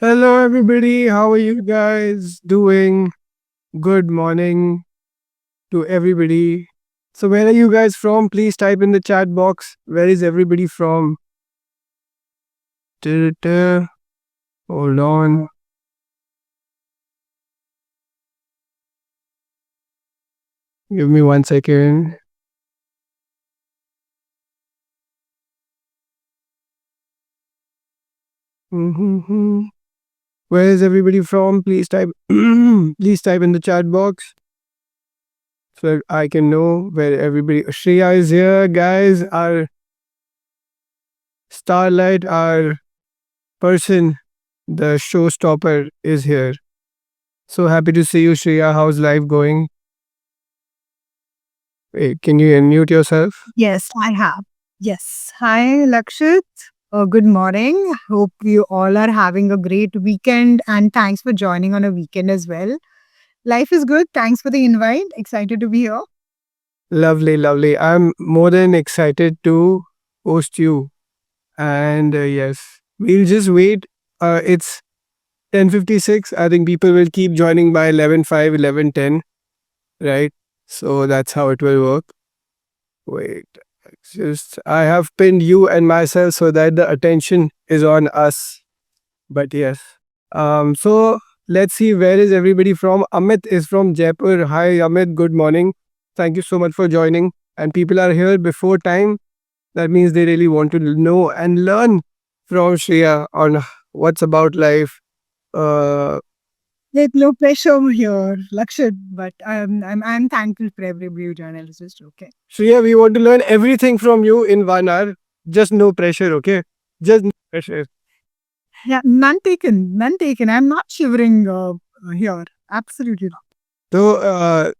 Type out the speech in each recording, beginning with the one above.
Hello, everybody. How are you guys doing? Good morning to everybody. So, where are you guys from? Please type in the chat box. Where is everybody from? Da-da-da. Hold on. Give me 1 second. Mm-hmm. Where is everybody from? Please type. Please type in the chat box so that I can know where everybody. Shreya is here, guys. Our starlight, our person, the showstopper is here. So happy to see you, Shreya. How's life going? Wait, can you unmute yourself? Yes, I have. Yes. Hi, Lakshit. Good morning. Hope you all are having a great weekend and thanks for joining on a weekend as well. Life is good. Thanks for the invite. Excited to be here. Lovely, lovely. I'm more than excited to host you. And yes, we'll just wait. It's 10:56. I think people will keep joining by 11:05, 11:10, right? So that's how it will work. Wait, just I have pinned you and myself so that the attention is on us. But yes. So let's see where is everybody from. Amit is from Jaipur. Hi Amit, good morning. Thank you so much for joining. And people are here before time. That means they really want to know and learn from Shreya on what's about life. Uh, There's no pressure over here, Lakshit, but I'm thankful for everybody who joined. It's just okay. Shreya, we want to learn everything from you in 1 hour. Just no pressure, okay? Just no pressure. Yeah, none taken. None taken. I'm not shivering here. Absolutely not. So,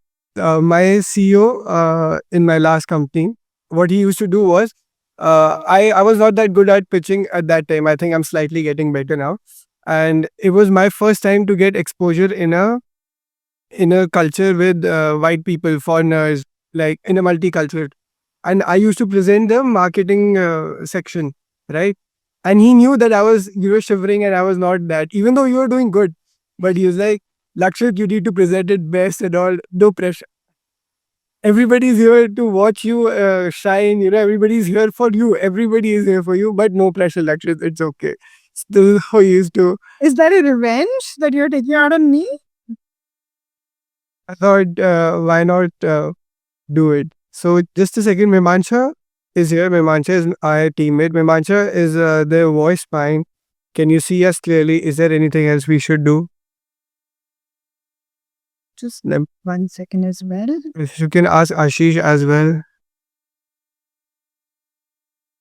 my CEO in my last company, what he used to do was, I was not that good at pitching at that time. I think I'm slightly getting better now, and it was my first time to get exposure in a culture with white people, foreigners, like in a multicultural. And I used to present the marketing section, right? And he knew that you were shivering and I was not that, even though you were doing good. But he was like, Lakshit, you need to present it best and all. No pressure. Everybody's here to watch you shine. Everybody's here for you. Everybody is here for you, but no pressure, Lakshit. It's okay. Still how he used to. Is that a revenge that you're taking out on me? I thought, why not do it? So just a second, Mimansha is here. Mimansha is our teammate. Mimansha is the voice fine. Can you see us clearly? Is there anything else we should do? Just Lem- 1 second as well. If you can ask Ashish as well.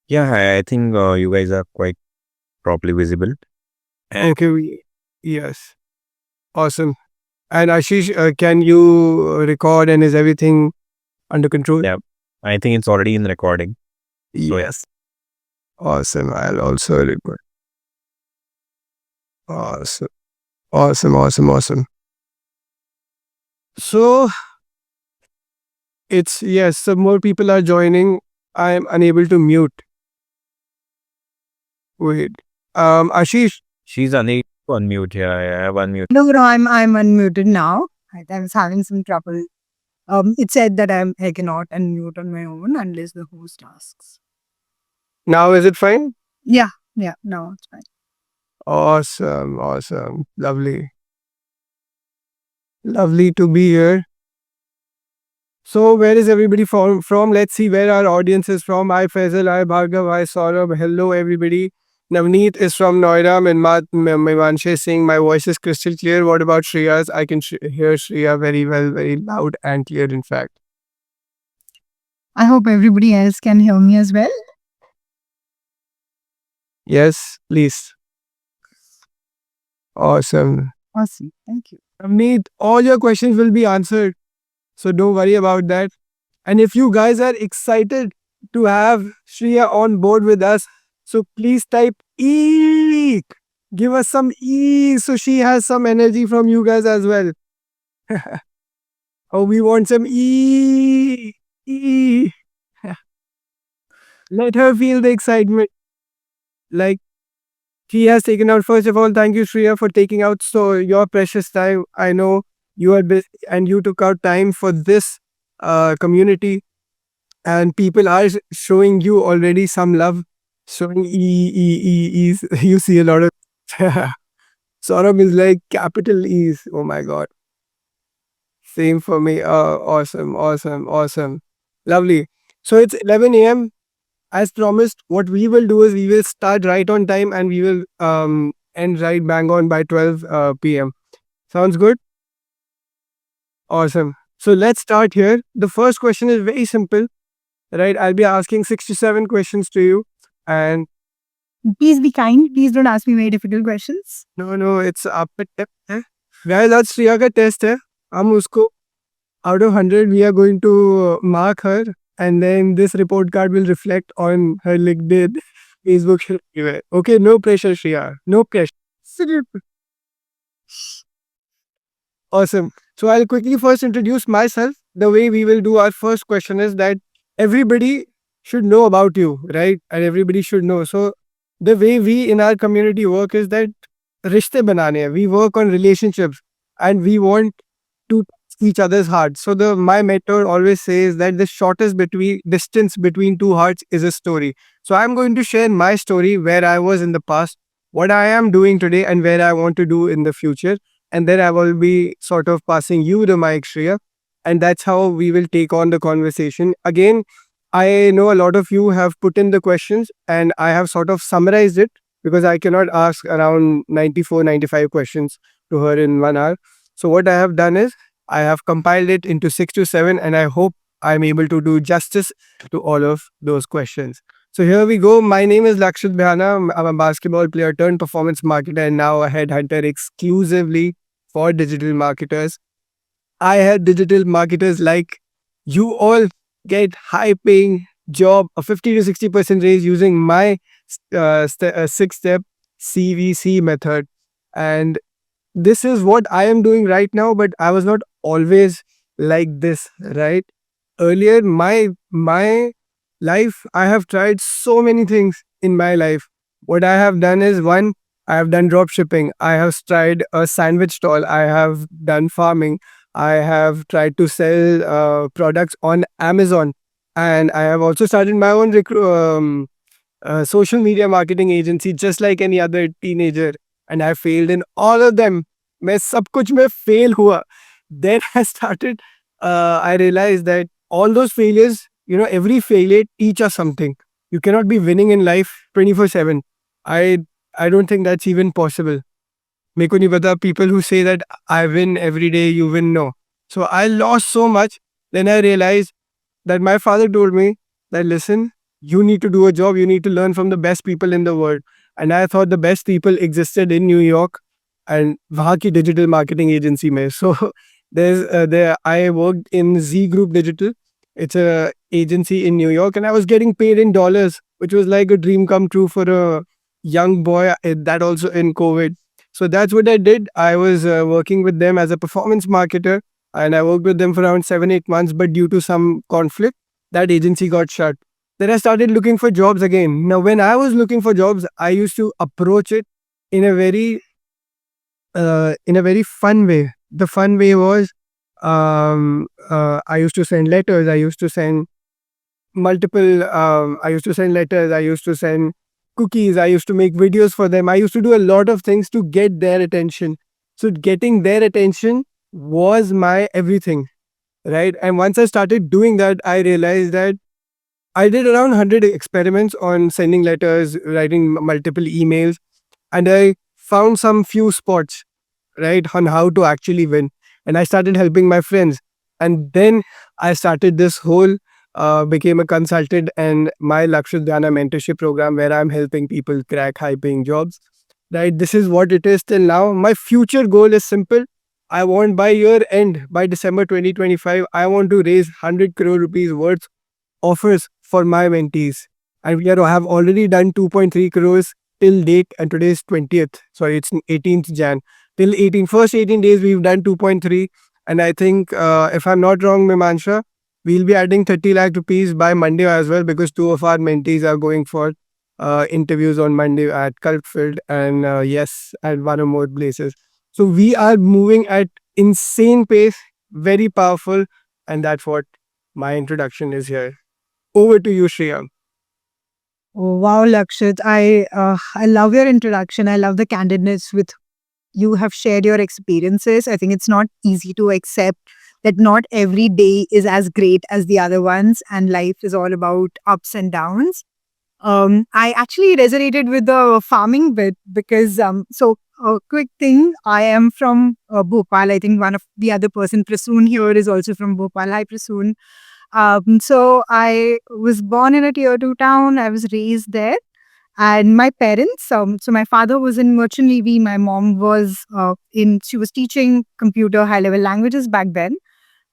Yeah, I think you guys are quite properly visible. Okay, yes. Awesome. And Ashish, can you record and is everything under control? Yeah, I think it's already in recording. So Yes. Awesome. I'll also record. Awesome. Awesome. Awesome. Awesome. So it's yes, some more people are joining. I am unable to mute. Wait. Ashish, she's unable to unmute here. I have unmute. No, I'm unmuted now. I was having some trouble. It said that I cannot unmute on my own unless the host asks. now is it fine? Yeah, no, it's fine. Awesome. Awesome. Lovely. Lovely to be here. So where is everybody from? Let's see where our audience is from. Hi Faisal, hi Bhargav, hi Saurabh. Hello everybody. Navneet is from Noida. Mimansha is saying my voice is crystal clear. What about Shreya's? I can hear Shreya very well, very loud and clear in fact. I hope everybody else can hear me as well. Yes, please. Awesome. Awesome. Thank you. Navneet, all your questions will be answered. So don't worry about that. And if you guys are excited to have Shreya on board with us, so please type E. Give us some E so she has some energy from you guys as well. Oh, we want some E. E. Let her feel the excitement. Like, he has taken out. First of all, thank you, Shreya, for taking out your precious time. I know you are busy and you took out time for this community, and people are showing you already some love, showing E's. You see a lot of Saurabh is like capital E's. Oh my god. Same for me. Awesome, awesome, awesome. Lovely. So it's 11 a.m. As promised, what we will do is we will start right on time and we will end right bang on by 12 p.m. Sounds good? Awesome. So let's start here. The first question is very simple, right? I'll be asking 6 to 7 questions to you. And Please be kind. Please don't ask me very difficult questions. no, it's up at tip. Guys, that's Shreya ka test hai. हम उसको out of 100 we are going to mark her, and then this report card will reflect on her LinkedIn, Facebook, everywhere. Okay, no pressure, Shreya. No pressure. Awesome. So I'll quickly first introduce myself. The way we will do our first question is that everybody should know about you, right? And everybody should know. So the way we in our community work is that rishte banane hai. We work on relationships and we want to touch each other's hearts. So my mentor always says that the shortest distance between two hearts is a story. So I'm going to share my story, where I was in the past, what I am doing today, and where I want to do in the future. And then I will be sort of passing you the mic, Shreya. And that's how we will take on the conversation. Again, I know a lot of you have put in the questions and I have sort of summarized it because I cannot ask around 94, 95 questions to her in 1 hour. So what I have done is I have compiled it into 6 to 7, and I hope I'm able to do justice to all of those questions. So here we go. My name is Lakshit Bhana. I'm a basketball player turned performance marketer and now a headhunter exclusively for digital marketers. I help digital marketers like you all get high paying job, a 50 to 60% raise using my 6-step CVC method. And this is what I am doing right now, but I was not always like this, right? Earlier, my life, I have tried so many things in my life. What I have done is, one, I have done drop shipping. I have tried a sandwich stall. I have done farming. I have tried to sell products on Amazon, and I have also started my own social media marketing agency, just like any other teenager. And I failed in all of them. मैं सब कुछ में fail हुआ. Then I started. I realized that all those failures, every failure teach us something. You cannot be winning in life 24/7. I don't think that's even possible. मेरे को नहीं पता, people who say that I win every day, you win, no. So I lost so much. Then I realized that my father told me that, listen, you need to do a job. You need to learn from the best people in the world. And I thought the best people existed in New York and वहाँ की digital marketing agency में. So I worked in Z Group Digital. It's a agency in New York, and I was getting paid in dollars, which was like a dream come true for a young boy. That also in COVID. So that's what I did. I was working with them as a performance marketer, and I worked with them for around 7-8 months. But due to some conflict, that agency got shut. Then I started looking for jobs again. Now, when I was looking for jobs, I used to approach it in a very fun way. The fun way was I used to send letters. I used to send multiple. I used to send letters. I used to send cookies. I used to make videos for them. I used to do a lot of things to get their attention. So getting their attention was my everything, right? And once I started doing that, I realized that I did around 100 experiments on sending letters, writing multiple emails, and I found some few spots, right, on how to actually win. And I started helping my friends. And then I started this whole, became a consultant and my Lakshit Dhyana mentorship program, where I'm helping people crack high paying jobs, right? This is what it is till now. My future goal is simple. I want by year end, by December 2025, I want to raise 100 crore rupees worth offers for my mentees. And we have already done 2.3 crores till date, and today is 20th. Sorry, it's 18th Jan. Till first 18 days, we've done 2.3. And I think, if I'm not wrong, Mimansha, we'll be adding 30 lakh rupees by Monday as well, because two of our mentees are going for interviews on Monday at Culpfield, and yes, at one or more places. So we are moving at insane pace, very powerful, and that's what my introduction is here. Over to you, Shreya. Oh, wow, Lakshit. I love your introduction. I love the candidness with you have shared your experiences. I think it's not easy to accept that not every day is as great as the other ones, and life is all about ups and downs. I actually resonated with the farming bit because, so a quick thing, I am from Bhopal. I think one of the other person, Prasoon here, is also from Bhopal. Hi, Prasoon. So I was born in a tier 2 town. I was raised there. And my parents, so my father was in merchant navy. My mom was she was teaching computer high level languages back then.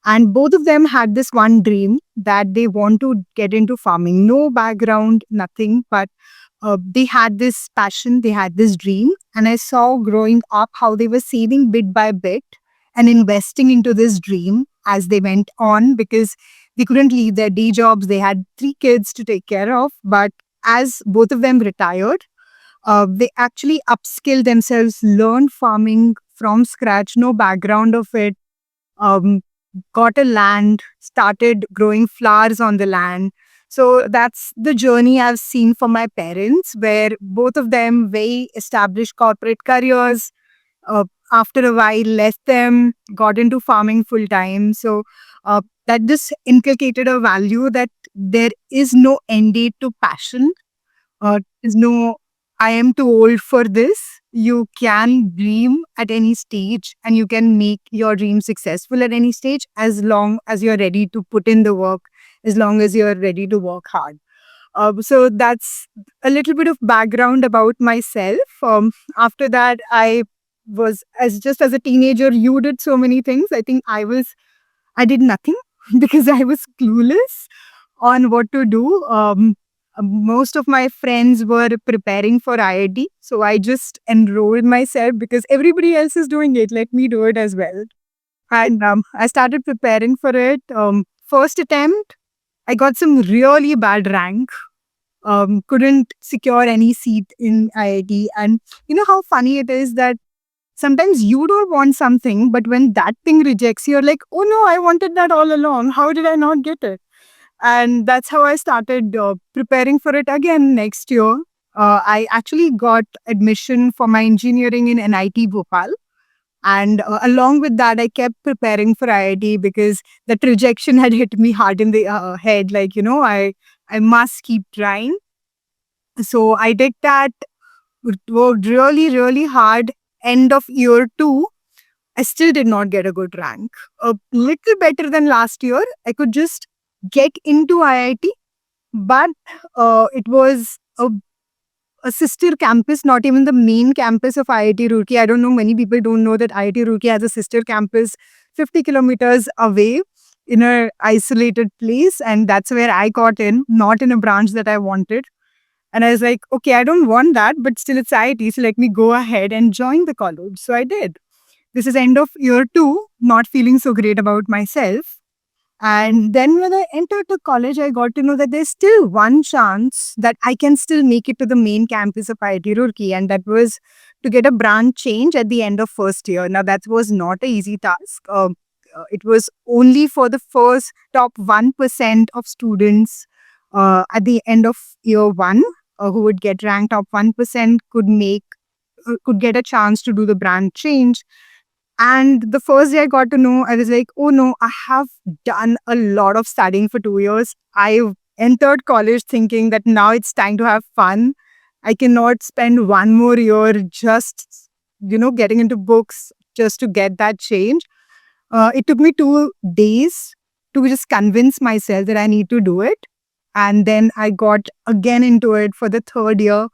And both of them had this one dream that they want to get into farming. No background, nothing, but they had this passion, they had this dream. And I saw growing up how they were saving bit by bit and investing into this dream as they went on because they couldn't leave their day jobs. They had 3 kids to take care of. But as both of them retired, they actually upskilled themselves, learned farming from scratch, no background of it. Um, got a land, started growing flowers on the land. So that's the journey I've seen for my parents, where both of them very established corporate careers. Uh, After a while, left them, got into farming full time. So that just inculcated a value that there is no end date to passion. There's no, I am too old for this. You can dream at any stage and you can make your dream successful at any stage as long as you're ready to put in the work, as long as you're ready to work hard. So that's a little bit of background about myself. After that, I was as a teenager, you did so many things. I did nothing because I was clueless on what to do. Most of my friends were preparing for IIT. So I just enrolled myself because everybody else is doing it. Let me do it as well. And I started preparing for it. First attempt, I got some really bad rank. Couldn't secure any seat in IIT. And you know how funny it is that sometimes you don't want something, but when that thing rejects you, you're like, oh no, I wanted that all along. How did I not get it? And that's how I started preparing for it again next year. I actually got admission for my engineering in NIT Bhopal. And along with that, I kept preparing for IIT because that rejection had hit me hard in the head. Like, I must keep trying. So I did that, worked really, really hard. End of year 2, I still did not get a good rank. A little better than last year. I could just get into IIT, but it was a sister campus, not even the main campus of IIT Roorkee. I don't know, many people don't know that IIT Roorkee has a sister campus 50 kilometers away in a isolated place. And that's where I got in, not in a branch that I wanted. And I was like, okay, I don't want that, but still it's IIT, so let me go ahead and join the college. So I did. This is end of year 2, not feeling so great about myself. And then when I entered the college, I got to know that there's still one chance that I can still make it to the main campus of IIT Roorkee. And that was to get a branch change at the end of first year. Now, that was not an easy task. It was only for the first top 1% of students at the end of year 1 who would get ranked top 1% could get a chance to do the branch change. And the first day I got to know, I was like, oh no, I have done a lot of studying for 2 years. I entered college thinking that now it's time to have fun. I cannot spend one more year just, getting into books just to get that change. It took me 2 days to just convince myself that I need to do it. And then I got again into it for the third year.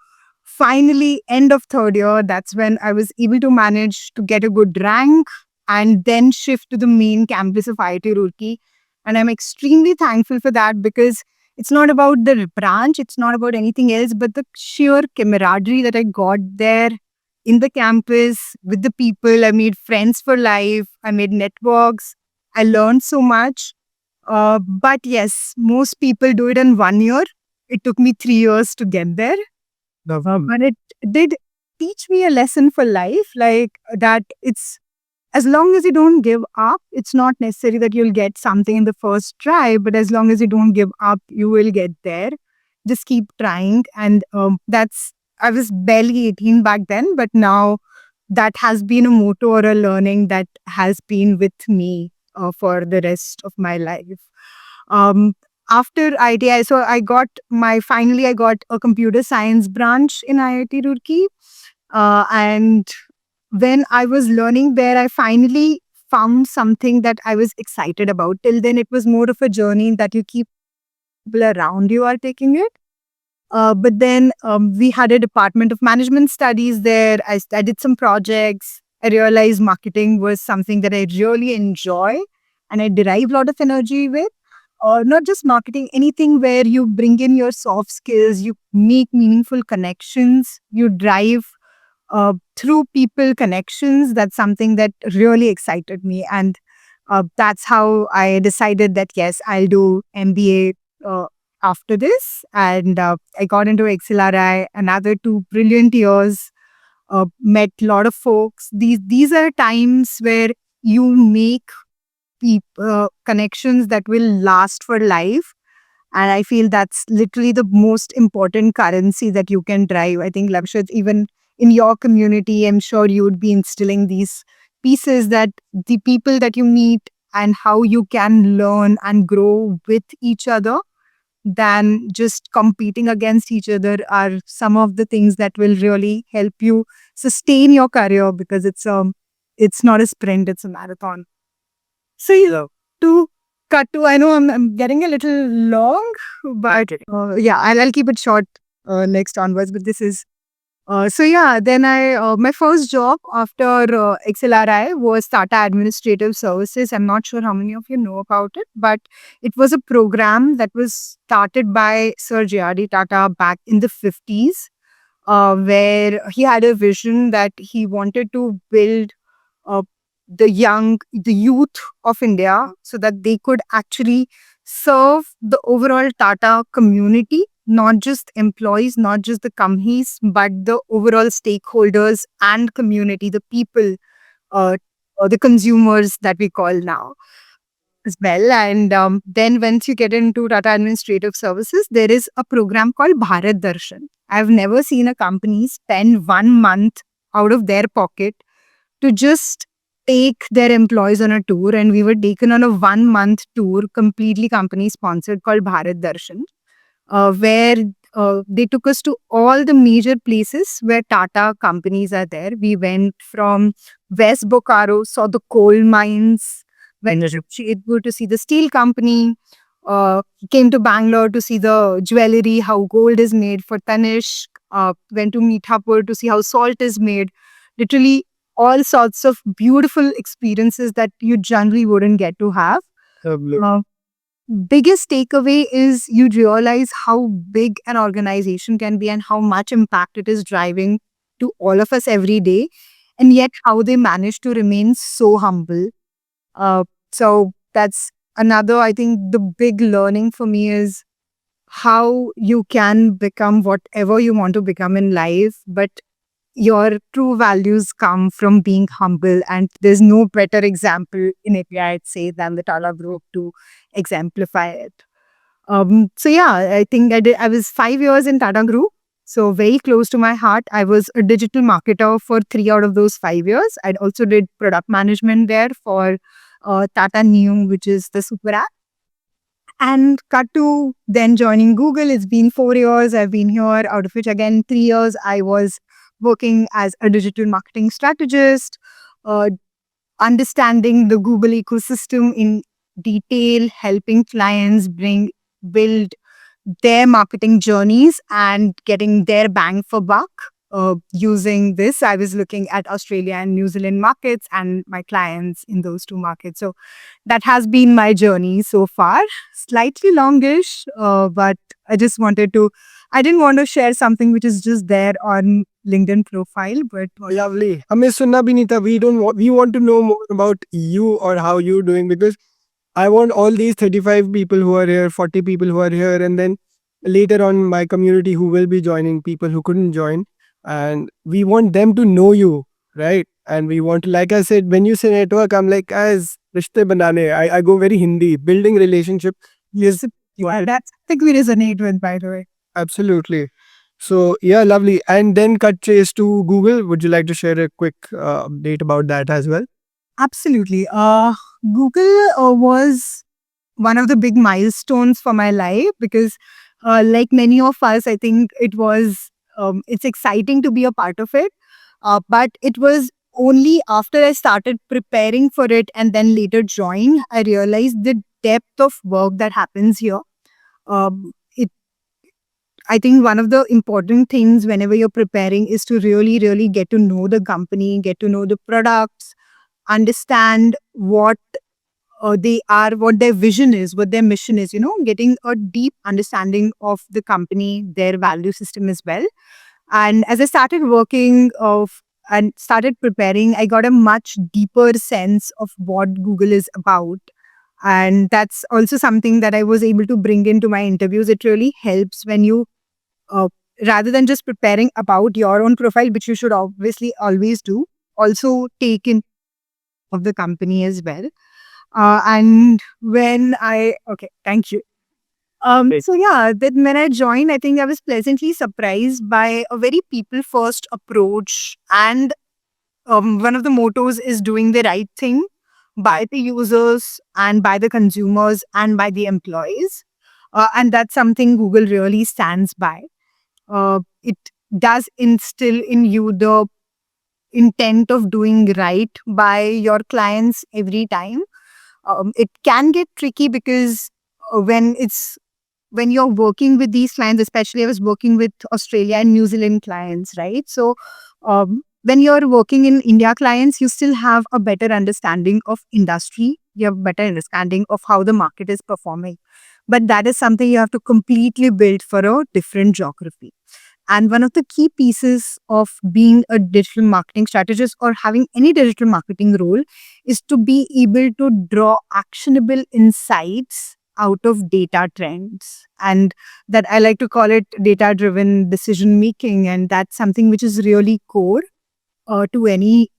Finally, end of third year, that's when I was able to manage to get a good rank and then shift to the main campus of IIT Roorkee. And I'm extremely thankful for that because it's not about the branch, it's not about anything else, but the sheer camaraderie that I got there in the campus with the people. I made friends for life, I made networks, I learned so much. But yes, most people do it in 1 year. It took me 3 years to get there. But it did teach me a lesson for life, like that it's as long as you don't give up, it's not necessary that you'll get something in the first try, but as long as you don't give up, you will get there. Just keep trying. And I was barely 18 back then, but now that has been a motto or a learning that has been with me for the rest of my life. Um, After ITI, so finally I got a computer science branch in IIT Roorkee. And when I was learning there, I finally found something that I was excited about. Till then, it was more of a journey that you keep people around you are taking it. But then we had a department of management studies there. I did some projects. I realized marketing was something that I really enjoy and I derive a lot of energy with. Not just marketing, anything where you bring in your soft skills, you make meaningful connections, you drive through people connections. That's something that really excited me. And that's how I decided that, yes, I'll do MBA after this. And I got into XLRI, another 2 brilliant years, met a lot of folks. These are times where you make connections that will last for life. And I feel that's literally the most important currency that you can drive. I think, Lakshit, even in your community, I'm sure you would be instilling these pieces that the people that you meet and how you can learn and grow with each other than just competing against each other are some of the things that will really help you sustain your career, because it's not a sprint, it's a marathon. So to cut to, I know I'm getting a little long, but yeah, I'll keep it short next onwards. But this is then my first job after XLRI was Tata Administrative Services. I'm not sure how many of you know about it, but it was a program that was started by Sir J.R.D. Tata back in the 50s, where he had a vision that he wanted to build uh, the youth of India so that they could actually serve the overall Tata community, not just employees, not just the companies, but the overall stakeholders and community, the people, or the consumers that we call now as well. And then once you get into Tata Administrative Services, there is a program called Bharat Darshan. I've never seen a company spend 1 month out of their pocket to just take their employees on a tour. And we were taken on a 1 month tour, completely company sponsored, called Bharat Darshan, where they took us to all the major places where Tata companies are there. We went from West Bokaro, saw the coal mines, went to Jamshedpur to see the steel company, came to Bangalore to see the jewelry, how gold is made for Tanishq, went to Mithapur to see how salt is made. Literally all sorts of beautiful experiences that you generally wouldn't get to have. Biggest takeaway is you realize how big an organization can be and how much impact it is driving to all of us every day, and yet how they manage to remain so humble. So that's another, I think, the big learning for me is how you can become whatever you want to become in life, but your true values come from being humble. And there's no better example in India, I'd say, than the Tata Group to exemplify it. So yeah, I think I was 5 years in Tata Group, so very close to my heart. I was a digital marketer for 3 out of those 5 years. I also did product management there for Tata Neu, which is the super app. And cut to then joining Google. It's been 4 years I've been here, out of which again 3 years I was working as a digital marketing strategist, uh, understanding the Google ecosystem in detail, helping clients build their marketing journeys and getting their bang for buck. Using this, I was looking at Australia and New Zealand markets and my clients in those two markets. So that has been my journey so far. Slightly longish, but I didn't want to share something which is just there on LinkedIn profile, but Lovely. हमें सुनना भी नहीं था. We want to know more about you or how you're doing, because I want all these 35 people who are here, 40 people who are here, and then later on my community who will be joining, people who couldn't join, and we want them to know you, right? And we want to, like I said, when you say network, I'm like, guys, rishte banane. I go very Hindi. Building relationship is Yeah, that's I think we resonate with, by the way. absolutely. So yeah, lovely. And then cut chase to Google. Would you like to share a quick update about that as well? Absolutely. Google was one of the big milestones for my life because, like many of us, I think it's exciting to be a part of it. But it was only after I started preparing for it and then later joined, I realized the depth of work that happens here. It I think one of the important things whenever you're preparing is to really, really get to know the company, get to know the products, understand what they are, what their vision is, what their mission is, getting a deep understanding of the company, their value system as well. And as I started working and started preparing, I got a much deeper sense of what Google is about. And that's also something that I was able to bring into my interviews. It really helps when you, uh, rather than just preparing about your own profile, which you should obviously always do, also take in of the company as well. And when I, okay, thank you. Great. So yeah, then when I joined, I think I was pleasantly surprised by a very people first approach. And one of the mottos is doing the right thing by the users and by the consumers and by the employees. And that's something Google really stands by. It does instill in you the intent of doing right by your clients every time. It can get tricky because when you're working with these clients, especially I was working with Australia and New Zealand clients, right? So when you're working in India clients, you still have a better understanding of industry. You have a better understanding of how the market is performing. But that is something you have to completely build for a different geography. And one of the key pieces of being a digital marketing strategist or having any digital marketing role is to be able to draw actionable insights out of data trends. And that I like to call it data driven decision making. And that's something which is really core to any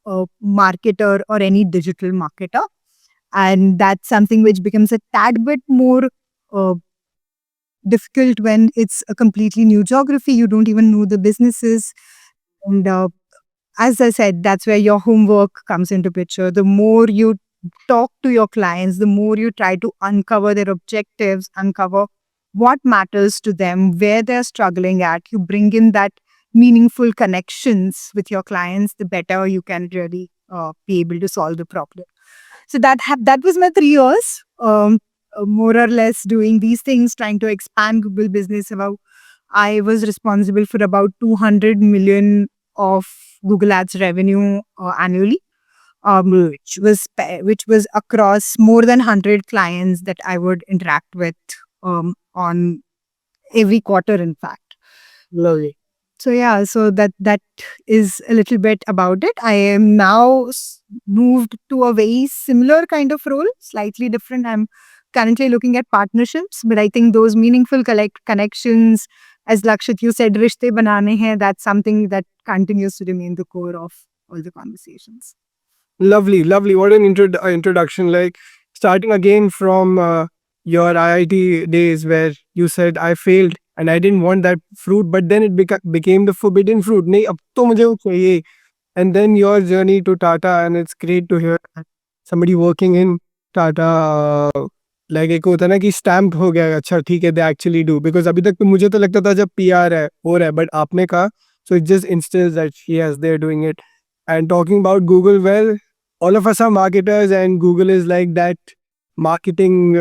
marketer or any digital marketer. And that's something which becomes a tad bit more uh, difficult when it's a completely new geography. You don't even know the businesses. And as I said, that's where your homework comes into picture. The more you talk to your clients, the more you try to uncover their objectives, uncover what matters to them, where they're struggling at. You bring in that meaningful connections with your clients, the better you can really be able to solve the problem. So that was my 3 years, more or less doing these things, trying to expand Google business. About I was responsible for about 200 million of Google Ads revenue annually, which was across more than 100 clients that I would interact with on every quarter, in fact. Lovely. So yeah, so that is a little bit about it. I am now moved to a very similar kind of role, slightly different. I'm currently looking at partnerships, but I think those meaningful connections, as Lakshit you said, rishte banane hain, that's something that continues to remain the core of all the conversations. Lovely, lovely. What an introduction. Like starting again from your IIT days where you said, I failed and I didn't want that fruit, but then it became the forbidden fruit. Nahi, ab to mujhe wo chahiye. And then your journey to Tata, and it's great to hear that somebody working in Tata, like एक होता है ना कि stamp हो गया, अच्छा ठीक है, they actually do. Because अभी तक तो मुझे तो लगता था जब PR है, हो रहा है, but आपने कहा, so it just instills that yes, they're doing it. And talking about Google, well, all of us are marketers, and Google is like that marketing.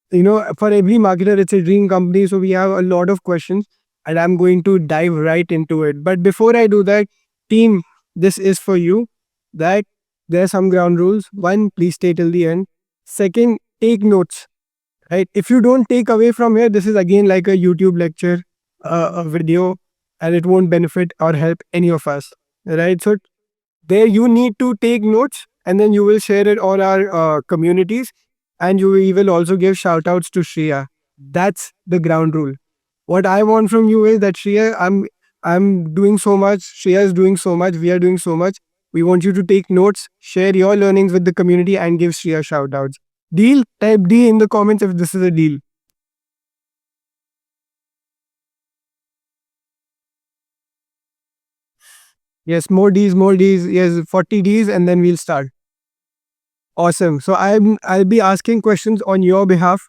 For every marketer, it's a dream company. So we have a lot of questions, and I'm going to dive right into it. But before I do that, team, this is for you. That there are some ground rules. One, please stay till the end. Second, take notes. Right? If you don't take away from here, this is again like a YouTube lecture, a video, and it won't benefit or help any of us. Right? So there you need to take notes, and then you will share it on our communities, and you will also give shout outs to Shreya. That's the ground rule. What I want from you is that Shreya, I'm doing so much, Shreya is doing so much, we are doing so much. We want you to take notes, share your learnings with the community, and give Shreya shout outs. Deal? Type D in the comments if this is a deal. Yes, more Ds, more Ds. Yes, 40 Ds, and then we'll start. Awesome. So I'll be asking questions on your behalf,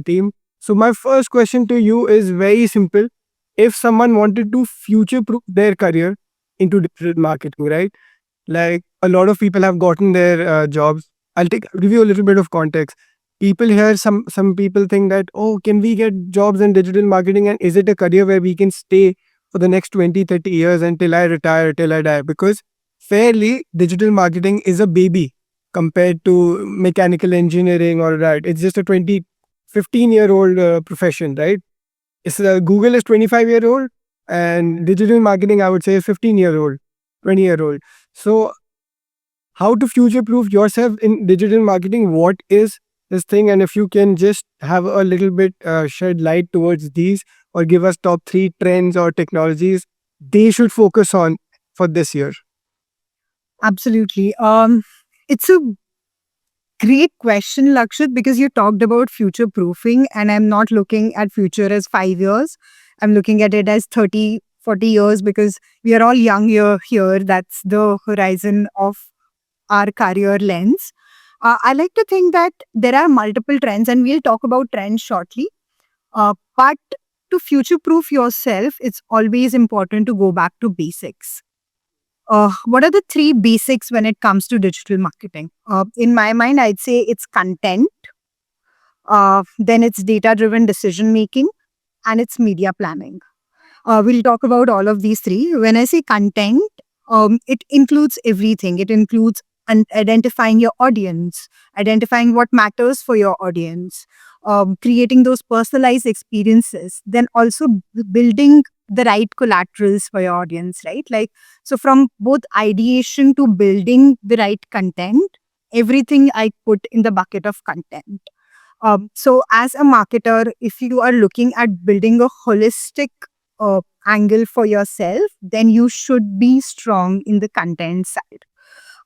team. So my first question to you is very simple. If someone wanted to future-proof their career into digital marketing, right? Like a lot of people have gotten their jobs. Give you a little bit of context. People here, some people think that, oh, can we get jobs in digital marketing, and is it a career where we can stay for the next 20, 30 years until I retire, till I die? Because fairly, digital marketing is a baby compared to mechanical engineering, or right. It's just a 15-year-old profession, right? Google is 25-year-old, and digital marketing, I would say, is 15-year-old, 20-year-old. So how to future proof yourself in digital marketing? What is this thing? And if you can just have a little bit shed light towards these, or give us top 3 trends or technologies they should focus on for this year. Absolutely. It's a great question, Lakshit, because you talked about future proofing, and I'm not looking at future as 5 years. I'm looking at it as 30, 40 years, because we are all young here. That's the horizon of our career lens. I like to think that there are multiple trends, and we'll talk about trends shortly. But to future proof yourself, it's always important to go back to basics. What are the 3 basics when it comes to digital marketing? In my mind, I'd say it's content, then it's data driven decision making, and it's media planning. We'll talk about all of these 3. When I say content, it includes everything. It includes identifying your audience, identifying what matters for your audience, creating those personalized experiences, then also building the right collaterals for your audience, right? Like, so from both ideation to building the right content, everything I put in the bucket of content. So as a marketer, if you are looking at building a holistic angle for yourself, then you should be strong in the content side.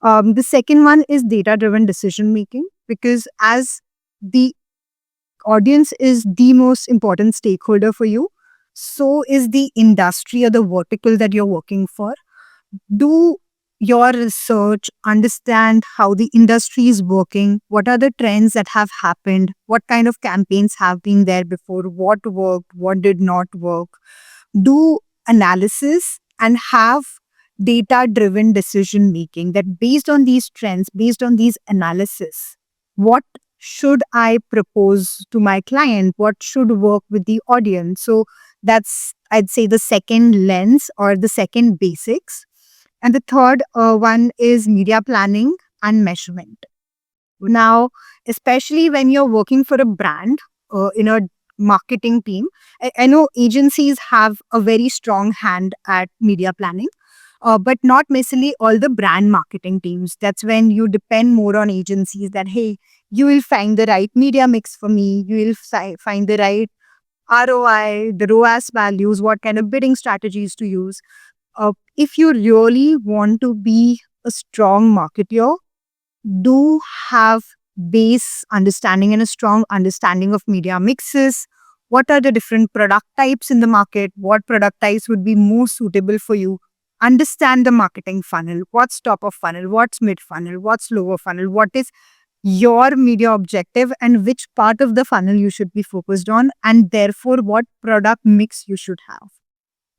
The second one is data driven decision making, because as the audience is the most important stakeholder for you, so is the industry or the vertical that you're working for. Do your research, understand how the industry is working, what are the trends that have happened, what kind of campaigns have been there before, what worked, what did not work. Do analysis and have data driven decision making, that based on these trends, based on these analysis, what should I propose to my client, what should work with the audience. So that's, I'd say, the second lens or the second basics. And the third one is media planning and measurement. Now, especially when you're working for a brand in a marketing team, I know agencies have a very strong hand at media planning, but not necessarily all the brand marketing teams. That's when you depend more on agencies that, hey, you will find the right media mix for me, you will find the right ROI, the ROAS values, what kind of bidding strategies to use. If you really want to be a strong marketer, do have base understanding and a strong understanding of media mixes. What are the different product types in the market? What product types would be more suitable for you? Understand the marketing funnel. What's top of funnel? What's mid funnel? What's lower funnel? What is your media objective, and which part of the funnel you should be focused on, and therefore what product mix you should have.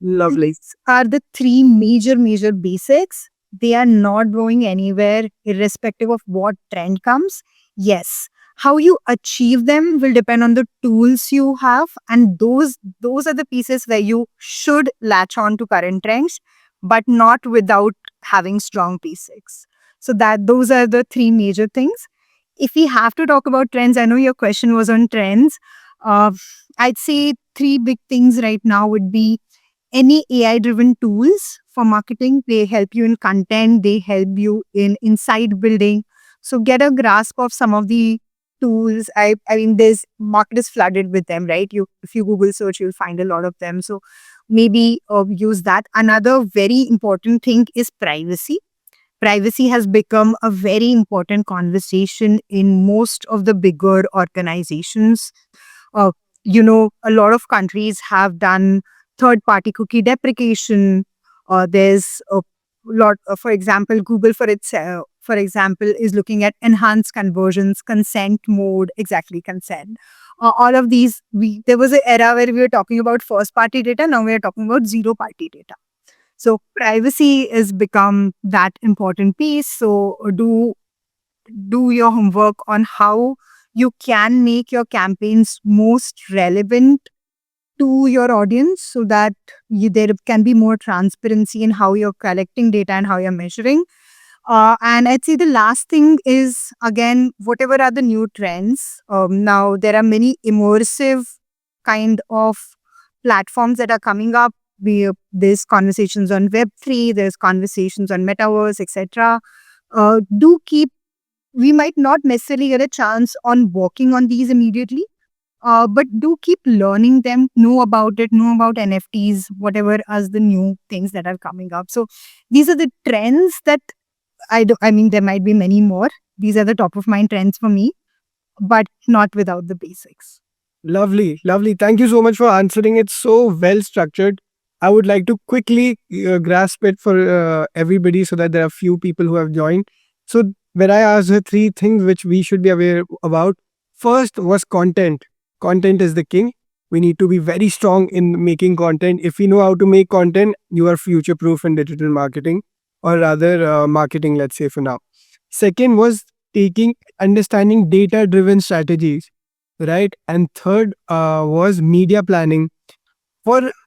Lovely. These are the 3 major basics. They are not going anywhere irrespective of what trend comes. Yes, how you achieve them will depend on the tools you have, and those are the pieces where you should latch on to current trends, but not without having strong basics. So that those are the 3 major things. If we have to talk about trends, I know your question was on trends. I'd say 3 big things right now would be any AI driven tools for marketing. They help you in content, they help you in insight building. So get a grasp of some of the tools. I mean, there's market is flooded with them, right? If you Google search, you'll find a lot of them. So maybe use that. Another very important thing is privacy. Privacy has become a very important conversation in most of the bigger organizations. Uh, a lot of countries have done third party cookie deprecation. There's a lot, for example, Google for itself, for example, is looking at enhanced conversions, consent mode, exactly consent. All of these, there was an era where we were talking about first party data. Now we are talking about zero party data. So privacy has become that important piece. So do your homework on how you can make your campaigns most relevant to your audience so that there can be more transparency in how you're collecting data and how you're measuring. And I'd say the last thing is, again, whatever are the new trends. Now, there are many immersive kind of platforms that are coming up. There's conversations on Web3, there's conversations on Metaverse, etc. We might not necessarily get a chance on working on these immediately, but do keep learning them, know about it, know about NFTs, whatever as the new things that are coming up. So these are the trends that I mean, there might be many more. These are the top of mind trends for me, but not without the basics. Lovely, lovely. Thank you so much for answering it so well structured. I would like to quickly grasp it for everybody so that there are few people who have joined. So when I asked her three things which we should be aware about, first was content. Content is the king. We need to be very strong in making content. If we know how to make content, you are future proof in digital marketing, or rather marketing, let's say for now. Second was understanding data driven strategies, right? And third was media planning.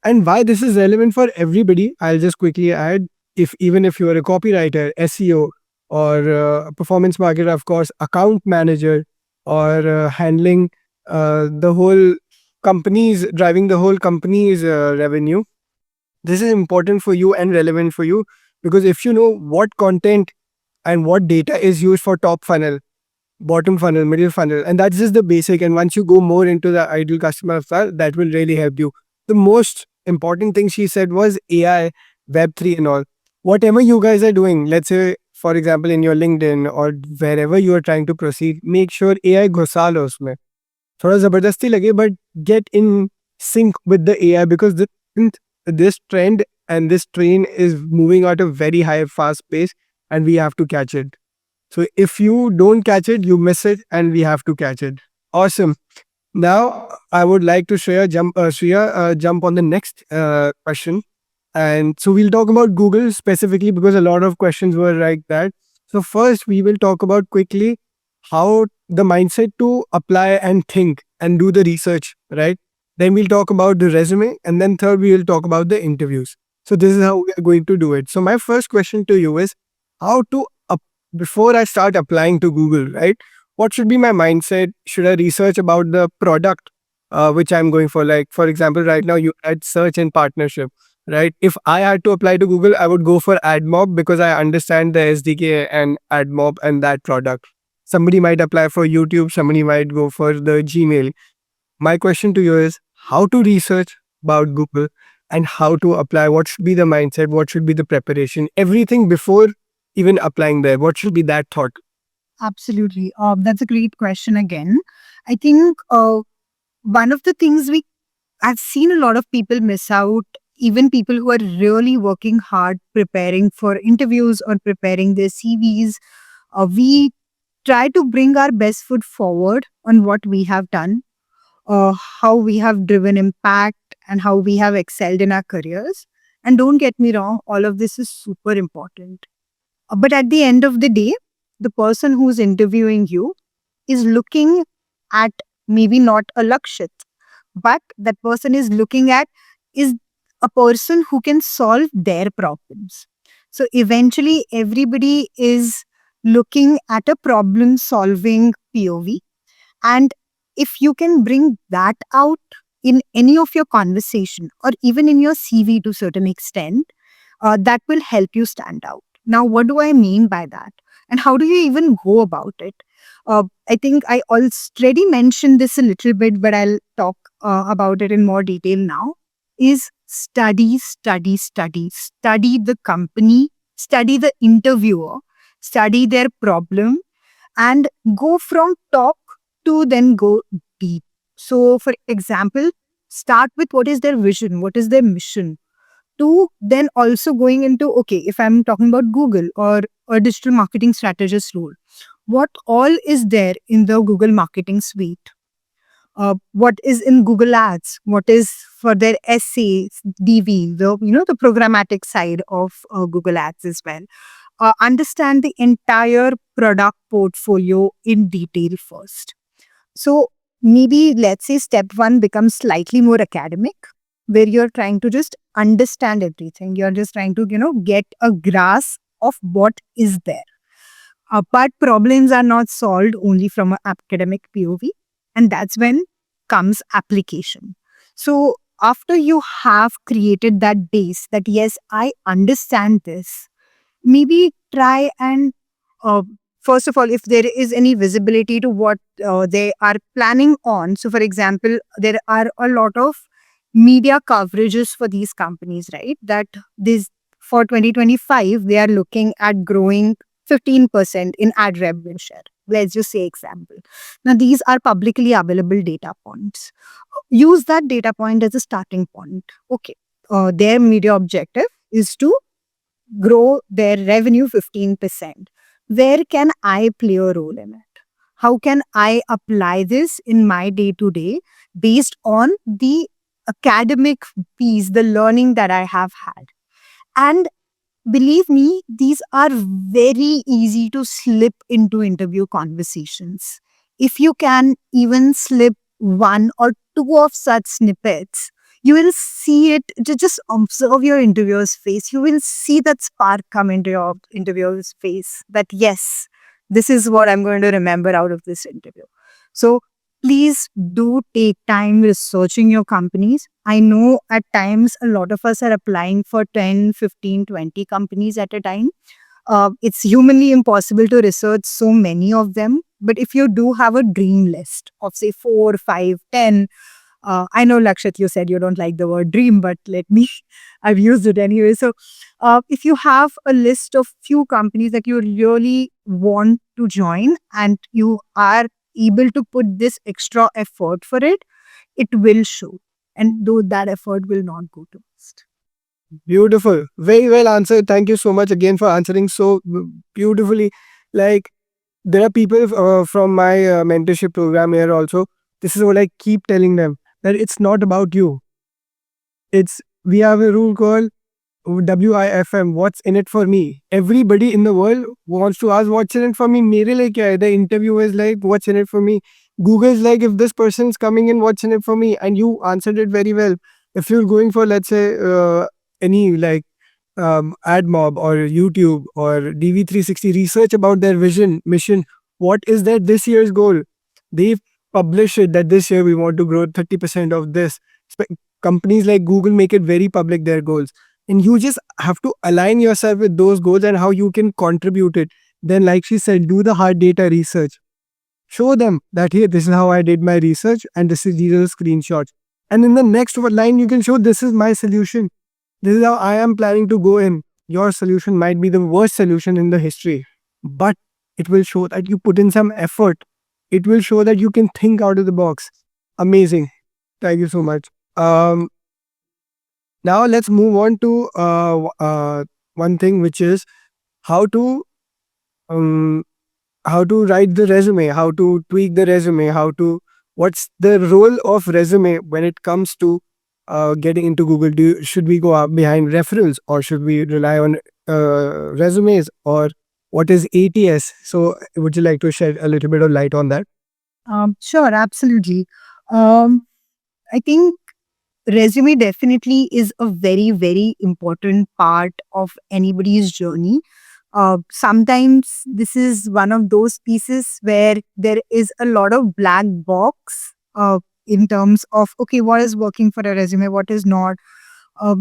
And why this is relevant for everybody, I'll just quickly add, if even if you are a copywriter, SEO, or performance marketer, of course, account manager, or handling the whole driving the whole company's revenue, this is important for you and relevant for you, because if you know what content and what data is used for top funnel, bottom funnel, middle funnel, and that's just the basic. And once you go more into the ideal customer avatar, that will really help you. The most important thing she said was AI, Web3 and all. Whatever you guys are doing, let's say, for example, in your LinkedIn or wherever you are trying to proceed, make sure AI घुसा लो उसमें. थोड़ा जबरदस्ती लगे, but get in sync with the AI, because this trend and this train is moving at a very high, fast pace, and we have to catch it. So if you don't catch it, you miss it, and we have to catch it. Awesome. Now I would like to Shreya jump on the next question. And so we'll talk about Google specifically because a lot of questions were like that. So first we will talk about quickly how the mindset to apply and think and do the research, right? Then we'll talk about the resume, and then third we will talk about the interviews. So this is how we are going to do it. So my first question to you is how to before I start applying to Google, right? What should be my mindset? Should I research about the product which I'm going for? Like, for example, right now you had search and partnership, right? If I had to apply to Google, I would go for AdMob because I understand the SDK and AdMob and that product. Somebody might apply for YouTube, somebody might go for the Gmail. My question to you is how to research about Google and how to apply. What should be the mindset? What should be the preparation? Everything before even applying there. What should be that thought? Absolutely. That's a great question again. I think one of the things I've seen a lot of people miss out, even people who are really working hard preparing for interviews or preparing their CVs. We try to bring our best foot forward on what we have done, how we have driven impact, and how we have excelled in our careers. And don't get me wrong, all of this is super important. But at the end of the day, the person who's interviewing you is looking at maybe not a Lakshit, but that person is looking at is a person who can solve their problems. So eventually, everybody is looking at a problem solving POV. And if you can bring that out in any of your conversation or even in your CV to a certain extent, that will help you stand out. Now, what do I mean by that? And how do you even go about it? I think I already mentioned this a little bit, but I'll talk about it in more detail now. Is study, study, study, study the company, study the interviewer, study their problem, and go from top to then go deep. So, for example, start with what is their vision, what is their mission, to then also going into, okay, if I'm talking about Google or a digital marketing strategist role, what all is there in the Google marketing suite? What is in Google Ads? What is for their essays, DV, the programmatic side of Google Ads as well. Understand the entire product portfolio in detail first. So maybe let's say step one becomes slightly more academic, where you're trying to just understand everything. You're just trying to, get a grasp of what is there. But problems are not solved only from an academic POV. And that's when comes application. So after you have created that base that, yes, I understand this, maybe try and first of all, if there is any visibility to what they are planning on. So, for example, there are a lot of media coverages for these companies, right? That this for 2025, they are looking at growing 15% in ad revenue share. Let's just say example. Now, these are publicly available data points. Use that data point as a starting point. Okay, their media objective is to grow their revenue 15%. Where can I play a role in it? How can I apply this in my day to day based on the academic piece, the learning that I have had? And believe me, these are very easy to slip into interview conversations. If you can even slip one or two of such snippets, you will see it. Just observe your interviewer's face. You will see that spark come into your interviewer's face that, yes, this is what I'm going to remember out of this interview. So please do take time researching your companies. I know at times a lot of us are applying for 10, 15, 20 companies at a time. It's humanly impossible to research so many of them. But if you do have a dream list of, say, 4, 5, 10, I know, Lakshit, you said you don't like the word dream, but I've used it anyway. So if you have a list of few companies that you really want to join and you are able to put this extra effort for it, it will show. And though that effort will not go to waste. Beautiful. Very well answered. Thank you so much again for answering so beautifully. Like, there are people from my mentorship program here also. This is what I keep telling them, that it's not about you. We have a rule called WIFM, what's in it for me. Everybody in the world wants to ask what's in it for me. Mere liye kya hai? The interview is like, what's in it for me? Google is like, if this person's coming in, what's in it for me? And you answered it very well. If you're going for, let's say, any like AdMob or YouTube or DV360, research about their vision, mission. What is their this year's goal? They've published it that this year we want to grow 30% of this. Companies like Google make it very public, their goals. And you just have to align yourself with those goals and how you can contribute it. Then, like she said, do the hard data research. Show them that, here, this is how I did my research and these are the screenshots. And in the next line, you can show this is my solution. This is how I am planning to go in. Your solution might be the worst solution in the history, but it will show that you put in some effort. It will show that you can think out of the box. Amazing. Thank you so much. Now let's move on to one thing, which is how to write the resume, how to tweak the resume, what's the role of resume when it comes to getting into Google. Should we go up behind referrals, or should we rely on resumes, or what is ATS? So would you like to shed a little bit of light on that? Sure, absolutely. I think resume definitely is a very, very important part of anybody's journey. Sometimes this is one of those pieces where there is a lot of black box in terms of, okay, what is working for a resume, what is not.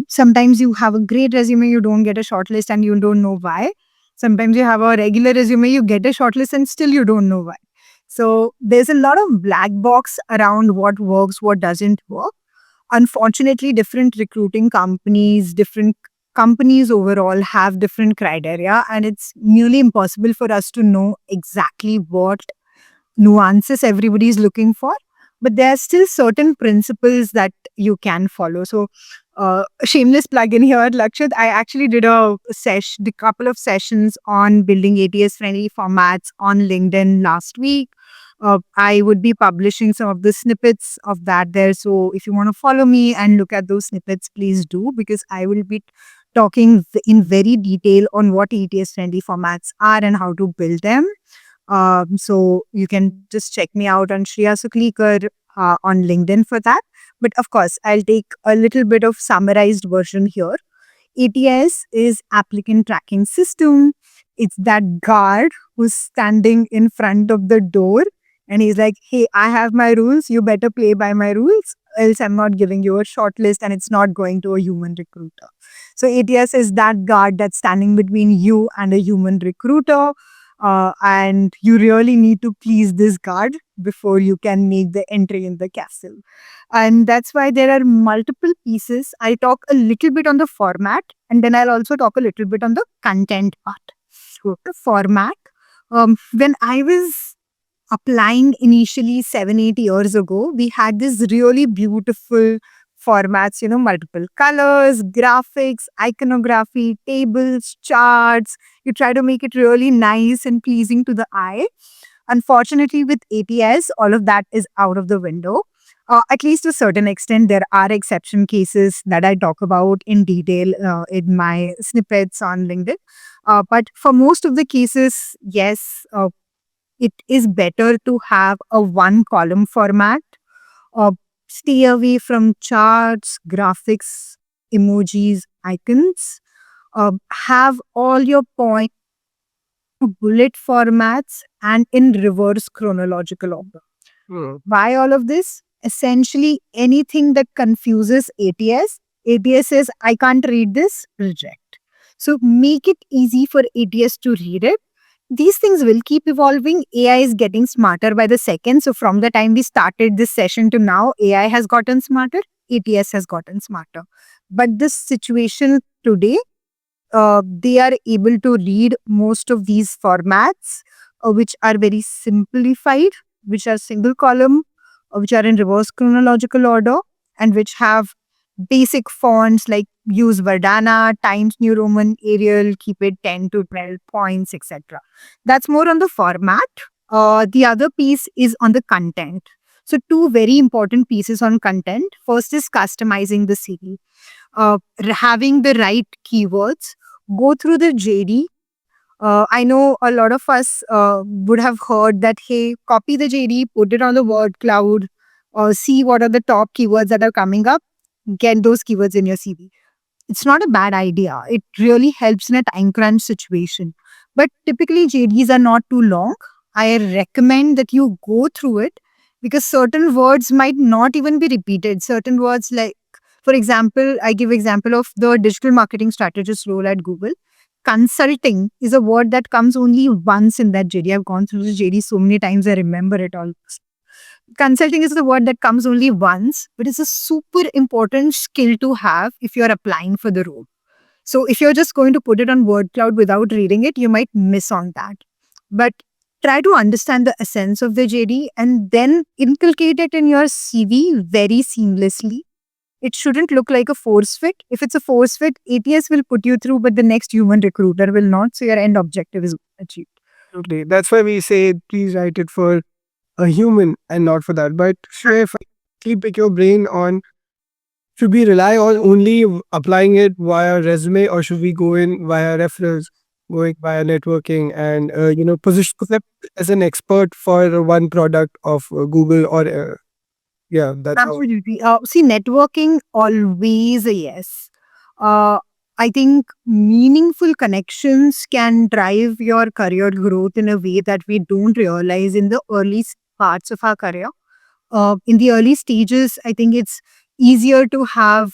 Sometimes you have a great resume, you don't get a shortlist and you don't know why. Sometimes you have a regular resume, you get a shortlist and still you don't know why. So there's a lot of black box around what works, what doesn't work. Unfortunately, different recruiting companies, different companies overall have different criteria, and it's nearly impossible for us to know exactly what nuances everybody is looking for. But there are still certain principles that you can follow. So, shameless plug in here, Lakshit. I actually did a couple of sessions on building ATS friendly formats on LinkedIn last week. I would be publishing some of the snippets of that there. So, if you want to follow me and look at those snippets, please do, because I will be talking in very detail on what ATS friendly formats are and how to build them. So you can just check me out on Shreya Suklikar on LinkedIn for that. But of course, I'll take a little bit of summarized version here. ATS is applicant tracking system. It's that guard who's standing in front of the door and he's like, hey, I have my rules. You better play by my rules. Else I'm not giving you a short list and it's not going to a human recruiter. So ATS is that guard that's standing between you and a human recruiter. And you really need to please this guard before you can make the entry in the castle. And that's why there are multiple pieces. I talk a little bit on the format and then I'll also talk a little bit on the content part. So the format, when I was applying initially 7, 8 years ago, we had this really beautiful formats, multiple colors, graphics, iconography, tables, charts. You try to make it really nice and pleasing to the eye. Unfortunately, with ATS, all of that is out of the window. At least to a certain extent, there are exception cases that I talk about in detail in my snippets on LinkedIn. But for most of the cases, yes, it is better to have a one column format. Uh, Stay away from charts, graphics, emojis, icons. Have all your point bullet formats and in reverse chronological order. Hmm. Why all of this? Essentially, anything that confuses ATS says, I can't read this, reject. So make it easy for ATS to read it. These things will keep evolving. AI is getting smarter by the second. So from the time we started this session to now, AI has gotten smarter, ATS has gotten smarter. But this situation today, they are able to read most of these formats, which are very simplified, which are single column, which are in reverse chronological order, and which have basic fonts like use Verdana, Times New Roman, Arial, keep it 10 to 12 points, etc. That's more on the format. The other piece is on the content. So, two very important pieces on content. First is customizing the CV, having the right keywords, go through the JD. I know a lot of us would have heard that, hey, copy the JD, put it on the word cloud, or see what are the top keywords that are coming up, get those keywords in your CV. It's not a bad idea. It really helps in a time crunch situation. But typically, JDs are not too long. I recommend that you go through it because certain words might not even be repeated. Certain words like, for example, I give example of the digital marketing strategist role at Google. Consulting is a word that comes only once in that JD. I've gone through the JD so many times, I remember it all. Consulting is the word that comes only once, but it's a super important skill to have if you're applying for the role. So if you're just going to put it on word cloud without reading it, you might miss on that. But try to understand the essence of the JD and then inculcate it in your CV very seamlessly. It shouldn't look like a force fit. If it's a force fit, ATS will put you through, but the next human recruiter will not. So your end objective is achieved. Absolutely. That's why we say please write it for a human and not for that. But Shreya, if I quickly pick your brain on, should we rely on only applying it via resume or should we go in via referrals, going via networking and, position yourself as an expert for one product of Google or, yeah, that's how. Absolutely. See, networking always a yes. Uh, I think meaningful connections can drive your career growth in a way that we don't realize in the early parts of our career. In the early stages, I think it's easier to have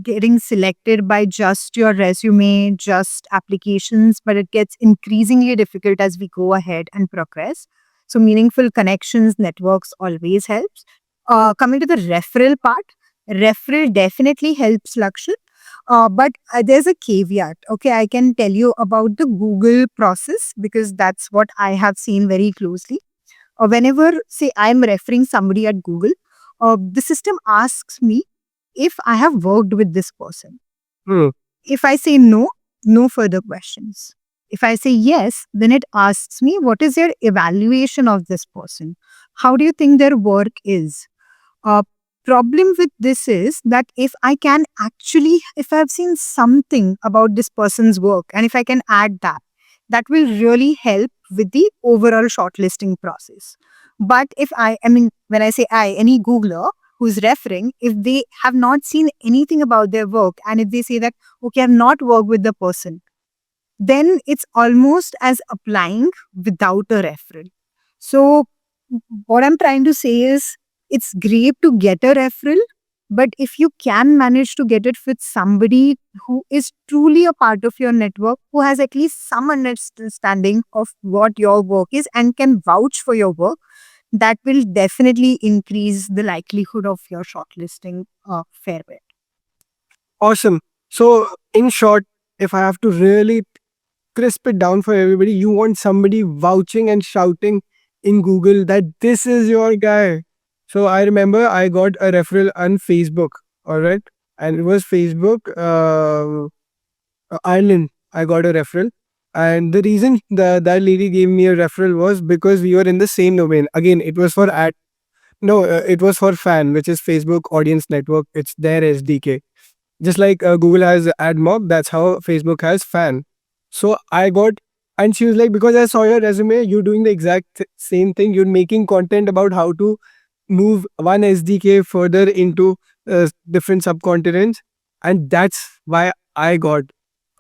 getting selected by just your resume, just applications, but it gets increasingly difficult as we go ahead and progress. So meaningful connections, networks always helps. Coming to the referral part, referral definitely helps, Lakshit. But there's a caveat. Okay, I can tell you about the Google process because that's what I have seen very closely. Whenever, say, I'm referring somebody at Google, the system asks me if I have worked with this person. Hmm. If I say no, no further questions. If I say yes, then it asks me, what is your evaluation of this person? How do you think their work is? Uh, Problem with this is that if I've seen something about this person's work and if I can add that, that will really help with the overall shortlisting process. But I mean, when I say any Googler who's referring, if they have not seen anything about their work and if they say that, okay, I've not worked with the person, then it's almost as applying without a referral. So, what I'm trying to say is it's great to get a referral, but if you can manage to get it with somebody who is truly a part of your network, who has at least some understanding of what your work is and can vouch for your work, that will definitely increase the likelihood of your shortlisting fair bit. Awesome. So, in short, if I have to really crisp it down for everybody, you want somebody vouching and shouting in Google that this is your guy. So, I remember I got a referral on Facebook, all right? And it was Facebook, Ireland. I got a referral. And the reason that lady gave me a referral was because we were in the same domain. Again, it was for ad. No, it was for fan, which is Facebook Audience Network. It's their SDK. Just like Google has AdMob, that's how Facebook has Fan. So I got, and she was like, because I saw your resume, you're doing the exact same thing. You're making content about how to move one SDK further into different subcontinents. And that's why I got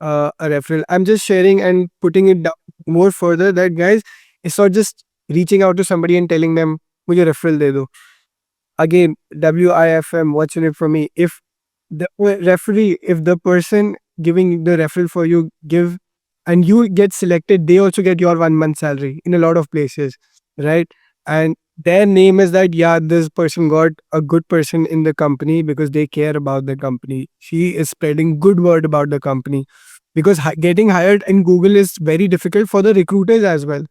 a referral. I'm just sharing and putting it down more further that, guys, it's not just reaching out to somebody and telling them, मुझे referral दे दो. Again, WIFM, what's in it for me? If the referee, if the person giving the referral for you give and you get selected, they also get your 1 month salary in a lot of places, right? And their name is that, yeah, this person got a good person in the company because they care about the company. She is spreading good word about the company because getting hired in Google is very difficult for the recruiters as well.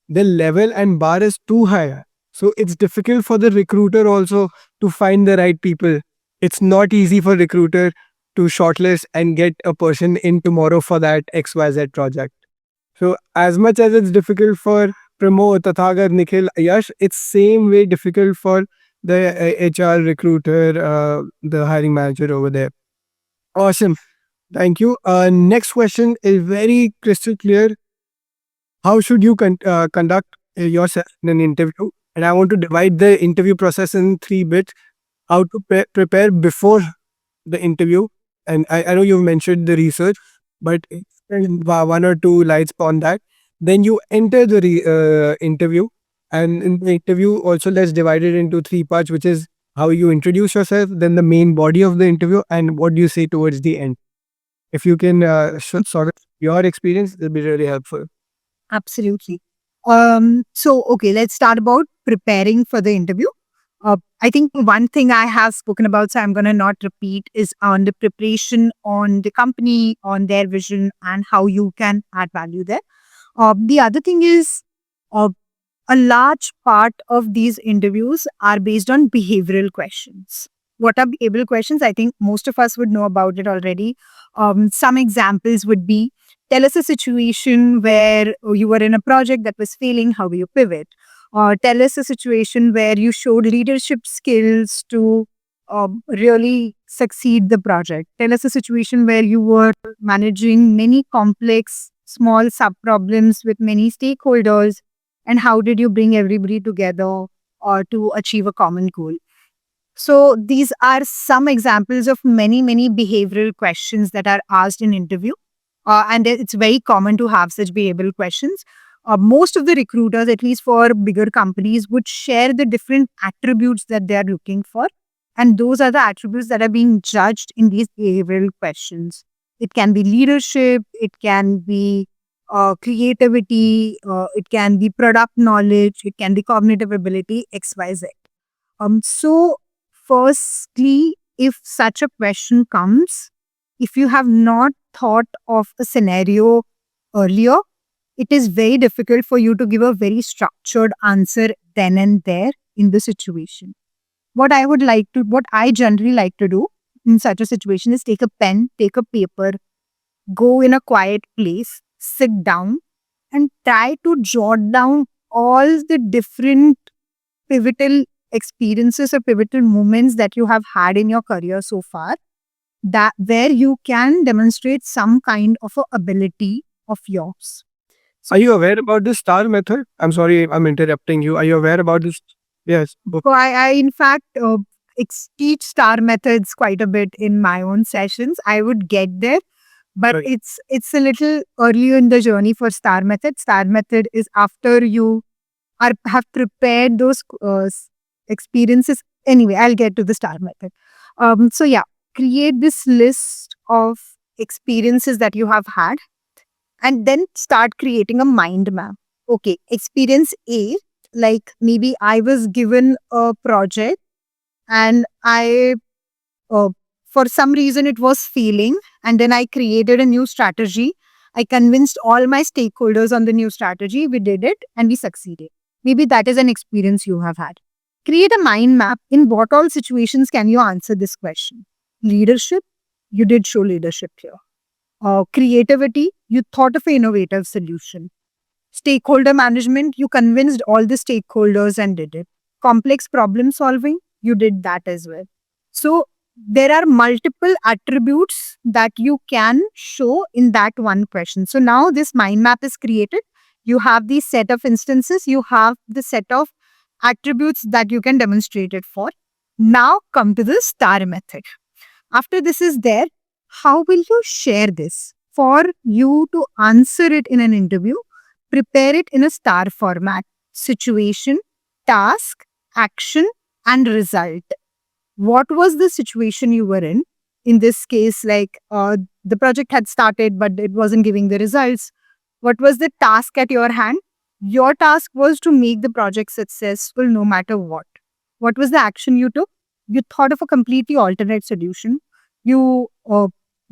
The level and bar is too high. So it's difficult for the recruiter also to find the right people. It's not easy for recruiter to shortlist and get a person in tomorrow for that XYZ project. So as much as it's difficult for Pramod, Tathagar, Nikhil, Yash, it's same way difficult for the HR recruiter, the hiring manager over there. Awesome. Thank you. Next question is very crystal clear. How should you conduct yourself in an interview? And I want to divide the interview process in 3 bits. How to prepare before the interview. And I know you've mentioned the research, but explain 1 or 2 lines on that. Then you enter the interview. And in the interview, also let's divide it into 3 parts, which is how you introduce yourself, then the main body of the interview, and what do you say towards the end. If you can sort of your experience, it'll be really helpful. Absolutely. So, okay, let's start about preparing for the interview. I think one thing I have spoken about, so I'm going to not repeat, is on the preparation on the company, on their vision, and how you can add value there. The other thing is uh, a large part of these interviews are based on behavioral questions. What are behavioral questions? I think most of us would know about it already. Some examples would be, tell us a situation where you were in a project that was failing, how do you pivot? Or tell us a situation where you showed leadership skills to really succeed the project. Tell us a situation where you were managing many complex, small sub problems with many stakeholders, and how did you bring everybody together to achieve a common goal. So these are some examples of many, many behavioral questions that are asked in interview. And it's very common to have such behavioral questions. Most of the recruiters, at least for bigger companies, would share the different attributes that they are looking for. And those are the attributes that are being judged in these behavioral questions. It can be leadership, it can be creativity, it can be product knowledge, it can be cognitive ability, XYZ. So firstly, if such a question comes, if you have not thought of a scenario earlier, it is very difficult for you to give a very structured answer then and there in the situation. What I generally like to do in such a situation is take a pen, take a paper, go in a quiet place, sit down, and try to jot down all the different pivotal experiences or pivotal moments that you have had in your career so far, that where you can demonstrate some kind of a ability of yours. Are you aware about the STAR method? I'm sorry, I'm interrupting you. Are you aware about this? Yes. So I in fact, teach star methods quite a bit in my own sessions. I would get there, but Right. it's a little early in the journey for star method. Star method is after you have prepared those experiences. Anyway, I'll get to the star method. So yeah, create this list of experiences that you have had, and then start creating a mind map. Okay, experience A, like maybe I was given a project and uh, for some reason it was failing, and then I created a new strategy. I convinced all my stakeholders on the new strategy. We did it and we succeeded. Maybe that is an experience you have had. Create a mind map. In what all situations can you answer this question? Leadership, you did show leadership here. Creativity, you thought of an innovative solution. Stakeholder management, you convinced all the stakeholders and did it. Complex problem solving, you did that as well. So there are multiple attributes that you can show in that one question. So now this mind map is created. You have the set of instances, you have the set of attributes that you can demonstrate it for. Now come to the star method. After this is there, how will you share this? For you to answer it in an interview, prepare it in a star format: situation, task, action, and result. What was the situation you were in? In this case, like the project had started, but it wasn't giving the results. What was the task at your hand? Your task was to make the project successful no matter what. What was the action you took? You thought of a completely alternate solution. You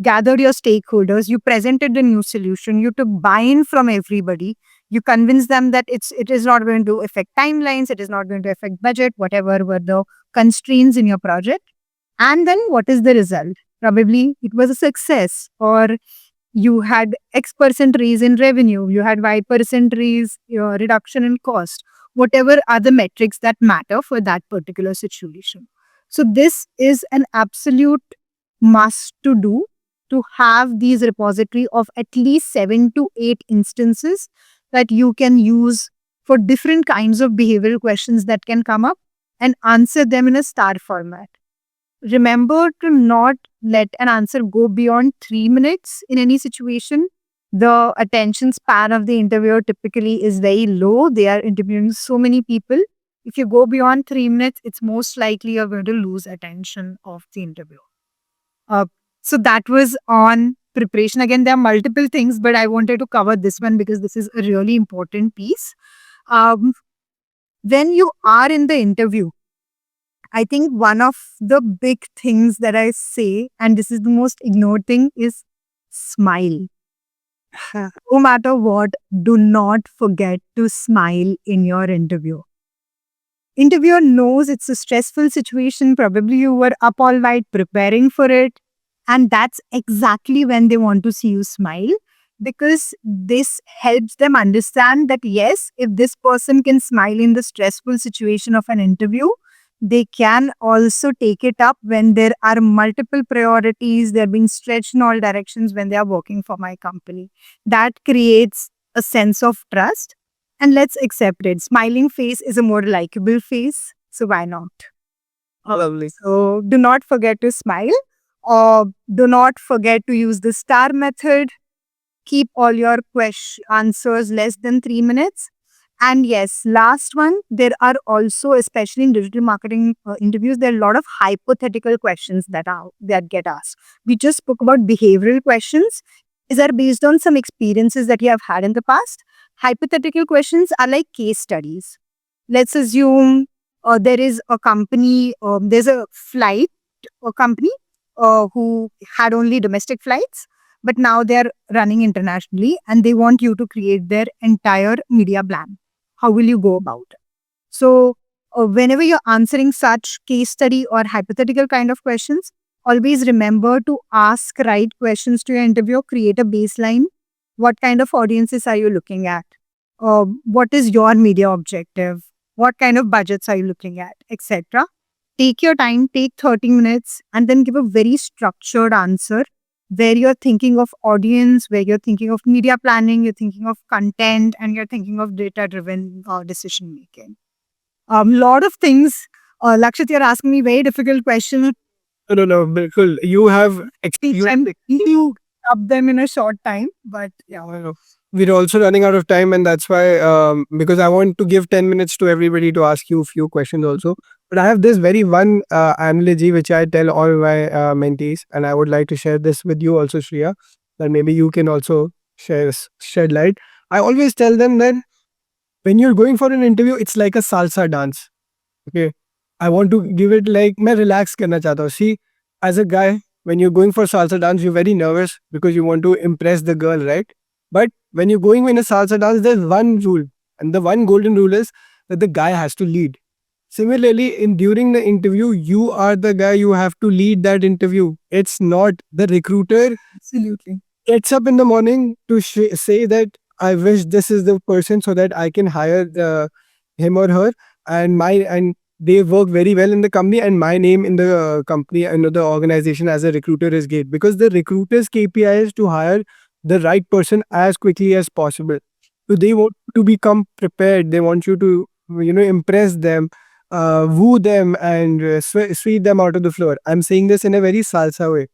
gathered your stakeholders. You presented the new solution. You took buy-in from everybody. You convinced them that it is not going to affect timelines. It is not going to affect budget. Whatever were the constraints in your project. And then what is the result? Probably it was a success, or you had X% raise in revenue, you had Y% raise, reduction in cost, whatever are the metrics that matter for that particular situation. So this is an absolute must to do, to have these repository of at least 7 to 8 instances that you can use for different kinds of behavioral questions that can come up, and answer them in a star format. Remember to not let an answer go beyond 3 minutes in any situation. The attention span of the interviewer typically is very low. They are interviewing so many people. If you go beyond 3 minutes, it's most likely you're going to lose attention of the interviewer. So that was on preparation. Again, there are multiple things, but I wanted to cover this one because this is a really important piece. When you are in the interview, I think one of the big things that I say, and this is the most ignored thing, is smile. No matter what, do not forget to smile in your interview. Interviewer knows it's a stressful situation. Probably you were up all night preparing for it. And that's exactly when they want to see you smile, because this helps them understand that yes, if this person can smile in the stressful situation of an interview, they can also take it up when there are multiple priorities, they're being stretched in all directions when they are working for my company. That creates a sense of trust. And let's accept it. Smiling face is a more likable face. So why not? Lovely. So do not forget to smile. Do not forget to use the star method. Keep all your answers less than 3 minutes. And yes, last one, there are also, especially in digital marketing interviews, there are a lot of hypothetical questions that get asked. We just spoke about behavioral questions. are based on some experiences that you have had in the past. Hypothetical questions are like case studies. Let's assume there is a company, there's a flight a company who had only domestic flights, but now they're running internationally and they want you to create their entire media plan. How will you go about it? So, whenever you're answering such case study or hypothetical kind of questions, always remember to ask right questions to your interviewer, create a baseline. What kind of audiences are you looking at? What is your media objective? What kind of budgets are you looking at, etc. Take your time, take 30 minutes, and then give a very structured answer where you're thinking of audience, where you're thinking of media planning, you're thinking of content, and you're thinking of data driven decision making. Lot of things. Lakshit, you're asking me very difficult questions. No, bilkul. You have And you up them in a short time, but yeah. I know. We're also running out of time, and that's why, because I want to give 10 minutes to everybody to ask you a few questions also. But I have this very one analogy which I tell all my mentees, and I would like to share this with you also, Shreya, that maybe you can also shed light. I always tell them that when you're going for an interview, it's like a salsa dance. Okay. I want to give it like, मैं relax करना चाहता हूँ. See, as a guy, when you're going for salsa dance, you're very nervous because you want to impress the girl, right? But when you're going in a salsa dance, there's one rule. And the one golden rule is that the guy has to lead. Similarly, in during the interview, you are the guy, you have to lead that interview. It's not the recruiter Absolutely. gets up in the morning to say that I wish this is the person so that I can hire him or her, and they work very well in the company, and my name in the company and the organization as a recruiter is great because the recruiter's KPI is to hire the right person as quickly as possible. So they want to become prepared. They want you to impress them, woo them, and sweep them out of the floor. I'm saying this in a very salsa way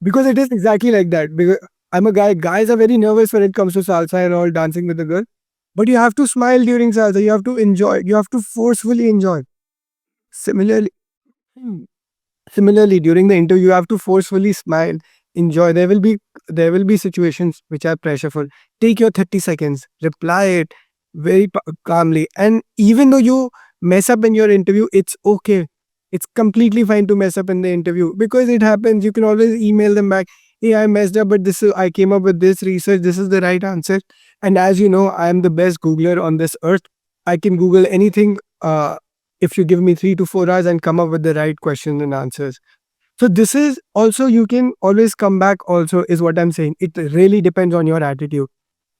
because it is exactly like that. Because I'm a guy. Guys are very nervous when it comes to salsa and all dancing with the girl. But you have to smile during salsa. You have to enjoy. You have to forcefully enjoy. Similarly, hmm, similarly during the interview, you have to forcefully smile, enjoy. There will be situations which are pressureful. Take your 30 seconds, reply it very calmly. And even though you mess up in your interview, it's okay. It's completely fine to mess up in the interview because it happens. You can always email them back. Hey, I messed up, but I came up with this research. This is the right answer. And as you know, I am the best Googler on this earth. I can Google anything. If you give me 3 to 4 hours and come up with the right questions and answers. So this is also, you can always come back also, is what I'm saying. It really depends on your attitude.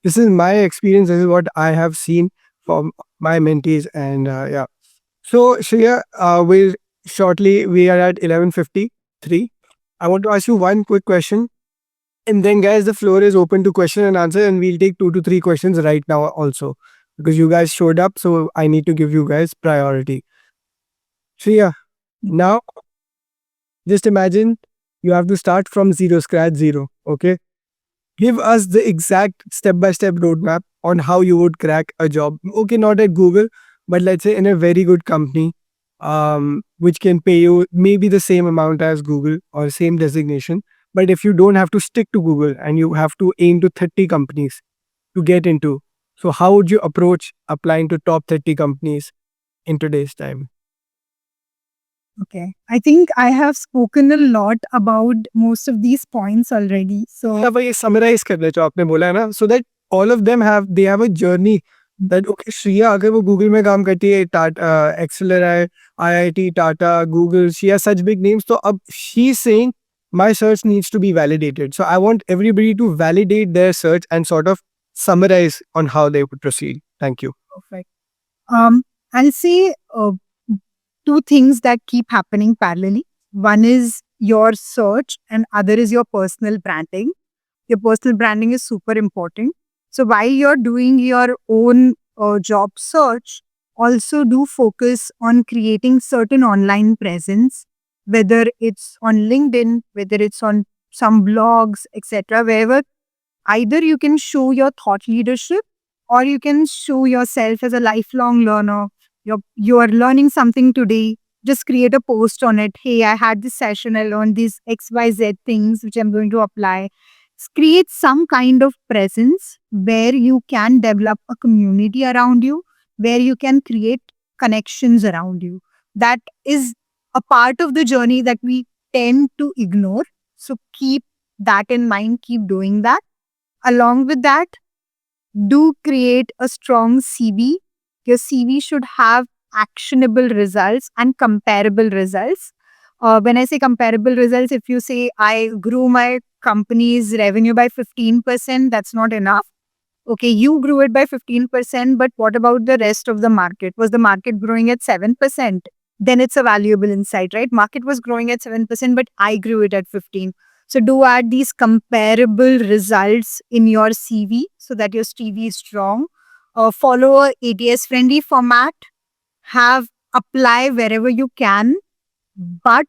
This is my experience. This is what I have seen from my mentees. And yeah. So Shreya, we are at 11:53. I want to ask you one quick question. And then guys, the floor is open to question and answer, and we'll take 2 to 3 questions right now also. Because you guys showed up, so I need to give you guys priority. Shreya, now just imagine you have to start from zero, scratch zero. Okay. Give us the exact step-by-step roadmap on how you would crack a job. Okay, not at Google, but let's say in a very good company, which can pay you maybe the same amount as Google or same designation. But if you don't have to stick to Google and you have to aim to 30 companies to get into, so how would you approach applying to top 30 companies in today's time? Okay. I think I have spoken a lot about most of these points already. So अब ये summarize कर दे जो आपने बोला है ना, so that all of them have a journey that okay, Shreya अगर वो Google में काम करती है, Tata, Accelerate, IIT, Tata, Google, she has such big names. तो अब she's saying my search needs to be validated. So I want everybody to validate their search and sort of summarize on how they would proceed. Thank you. perfect. I'll say two things that keep happening parallelly. One is your search and other is your personal branding. Your personal branding is super important. So while you're doing your own job search, also do focus on creating certain online presence, whether it's on LinkedIn, whether it's on some blogs, etc., wherever either you can show your thought leadership or you can show yourself as a lifelong learner. You are learning something today. Just create a post on it. Hey, I had this session. I learned these XYZ things which I'm going to apply. Create some kind of presence where you can develop a community around you, where you can create connections around you. That is a part of the journey that we tend to ignore. So keep that in mind, keep doing that. Along with that, do create a strong CV. Your CV should have actionable results and comparable results. When I say comparable results, if you say I grew my company's revenue by 15%, that's not enough. Okay, you grew it by 15%, but what about the rest of the market? Was the market growing at 7%? Then it's a valuable insight, right? Market was growing at 7%, but I grew it at 15. So do add these comparable results in your CV so that your CV is strong. Follow a ATS friendly format. Have apply wherever you can, but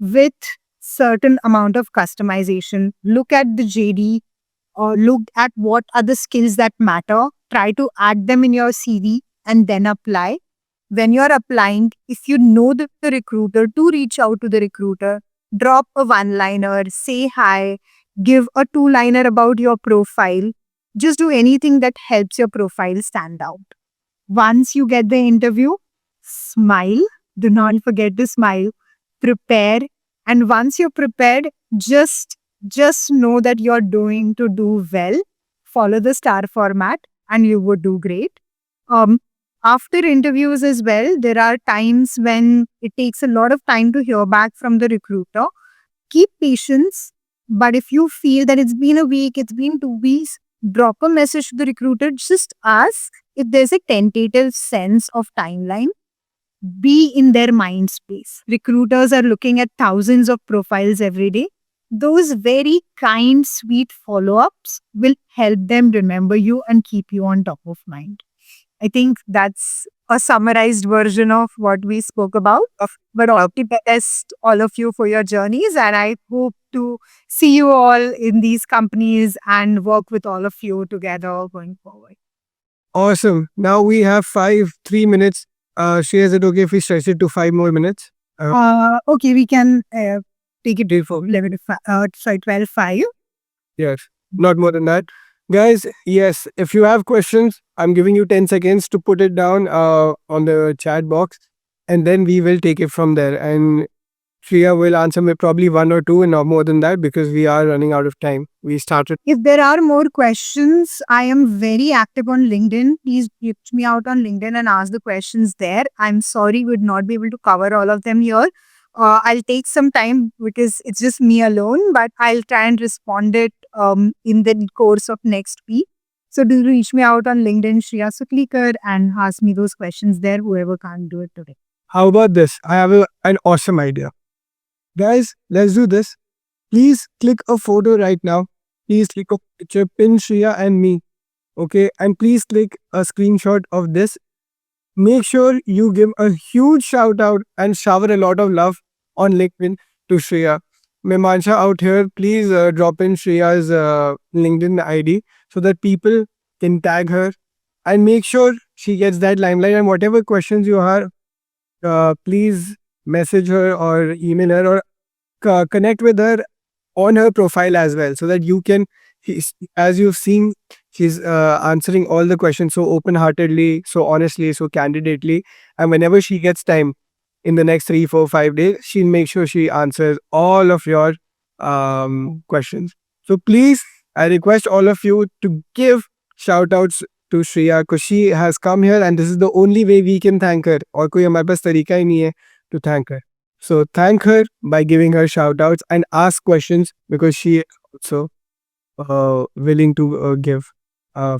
with certain amount of customization. Look at the JD or look at what are the skills that matter. Try to add them in your CV and then apply. When you're applying, if you know the recruiter, to reach out to the recruiter, drop a one liner, say hi, give a two liner about your profile. Just do anything that helps your profile stand out. Once you get the interview, smile. Do not forget to smile. Prepare. And once you're prepared, just know that you're doing to do well. Follow the star format and you would do great. Um, After interviews as well, there are times when it takes a lot of time to hear back from the recruiter. Keep patience. But if you feel that it's been a week, it's been 2 weeks, drop a message to the recruiter. Just ask if there's a tentative sense of timeline. Be in their mind space. Recruiters are looking at thousands of profiles every day. Those very kind, sweet follow ups will help them remember you and keep you on top of mind. I think that's a summarized version of what we spoke about. But all the best, all of you, for your journeys. And I hope to see you all in these companies and work with all of you together going forward. Awesome. Now we have 3 minutes. Shreya, is it okay if we stretch it to 5 more minutes? Okay, we can take it to 11 to 12, 5. Yes, not more than that. Guys, yes, if you have questions, I'm giving you 10 seconds to put it down on the chat box, and then we will take it from there. And Shreya will answer me probably one or two and not more than that because we are running out of time. We started. If there are more questions, I am very active on LinkedIn. Please reach me out on LinkedIn and ask the questions there. I'm sorry, would not be able to cover all of them here. I'll take some time because it's just me alone, but I'll try and respond it in the course of next week. So do reach me out on LinkedIn, Shreya Suklikar, and ask me those questions there, whoever can't do it today. How about this? I have an awesome idea. Guys, let's do this. Please click a photo right now. Please click a picture, pin Shreya and me. Okay, and please click a screenshot of this. Make sure you give a huge shout out and shower a lot of love on LinkedIn to Shreya. Memansha out here, please drop in Shreya's LinkedIn ID so that people can tag her and make sure she gets that limelight. And whatever questions you have, please message her or email her or connect with her on her profile as well so that you can, as you've seen, she's answering all the questions so open-heartedly, so honestly, so candidly. And whenever she gets time in the next 3, 4, 5 days, she'll make sure she answers all of your questions. So please, I request all of you to give shout outs to Shreya because she has come here and this is the only way we can thank her. और कोई हमारे पास तरीका ही नहीं है to thank her. So thank her by giving her shout outs and ask questions because she is also willing to give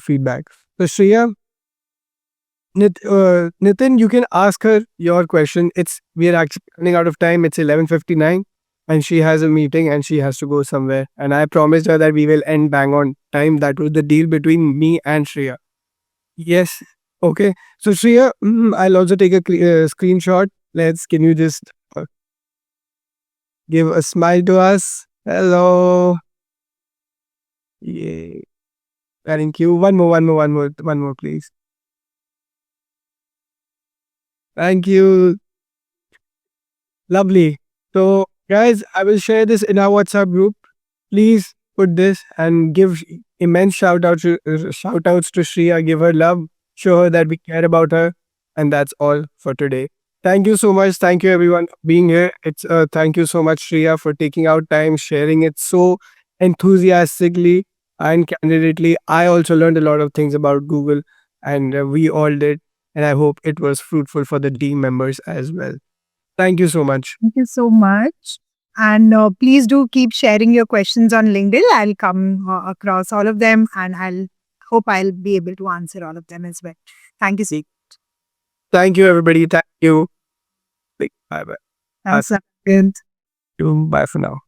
feedback. So Shreya, Nitin, you can ask her your question. We are actually running out of time. It's 11:59 and she has a meeting and she has to go somewhere. And I promised her that we will end bang on time. That was the deal between me and Shreya. Yes. Okay. So Shreya, I'll also take a screenshot. Can you just give a smile to us? Hello. Yay. Thank you. One more, please. Thank you. Lovely. So, guys, I will share this in our WhatsApp group. Please put this, and give immense shout outs to Shreya. Give her love, show her that we care about her, and that's all for today. Thank you so much. Thank you everyone for being here. It's thank you so much, Shreya, for taking out time, sharing it so enthusiastically and candidly. I also learned a lot of things about Google, and we all did. And I hope it was fruitful for the team members as well. Thank you so much. Thank you so much. And please do keep sharing your questions on LinkedIn. I'll come across all of them and I'll be able to answer all of them as well. Thank you. Thank you, everybody. Thank you. Bye bye. Thanks, Arvind. Bye for now.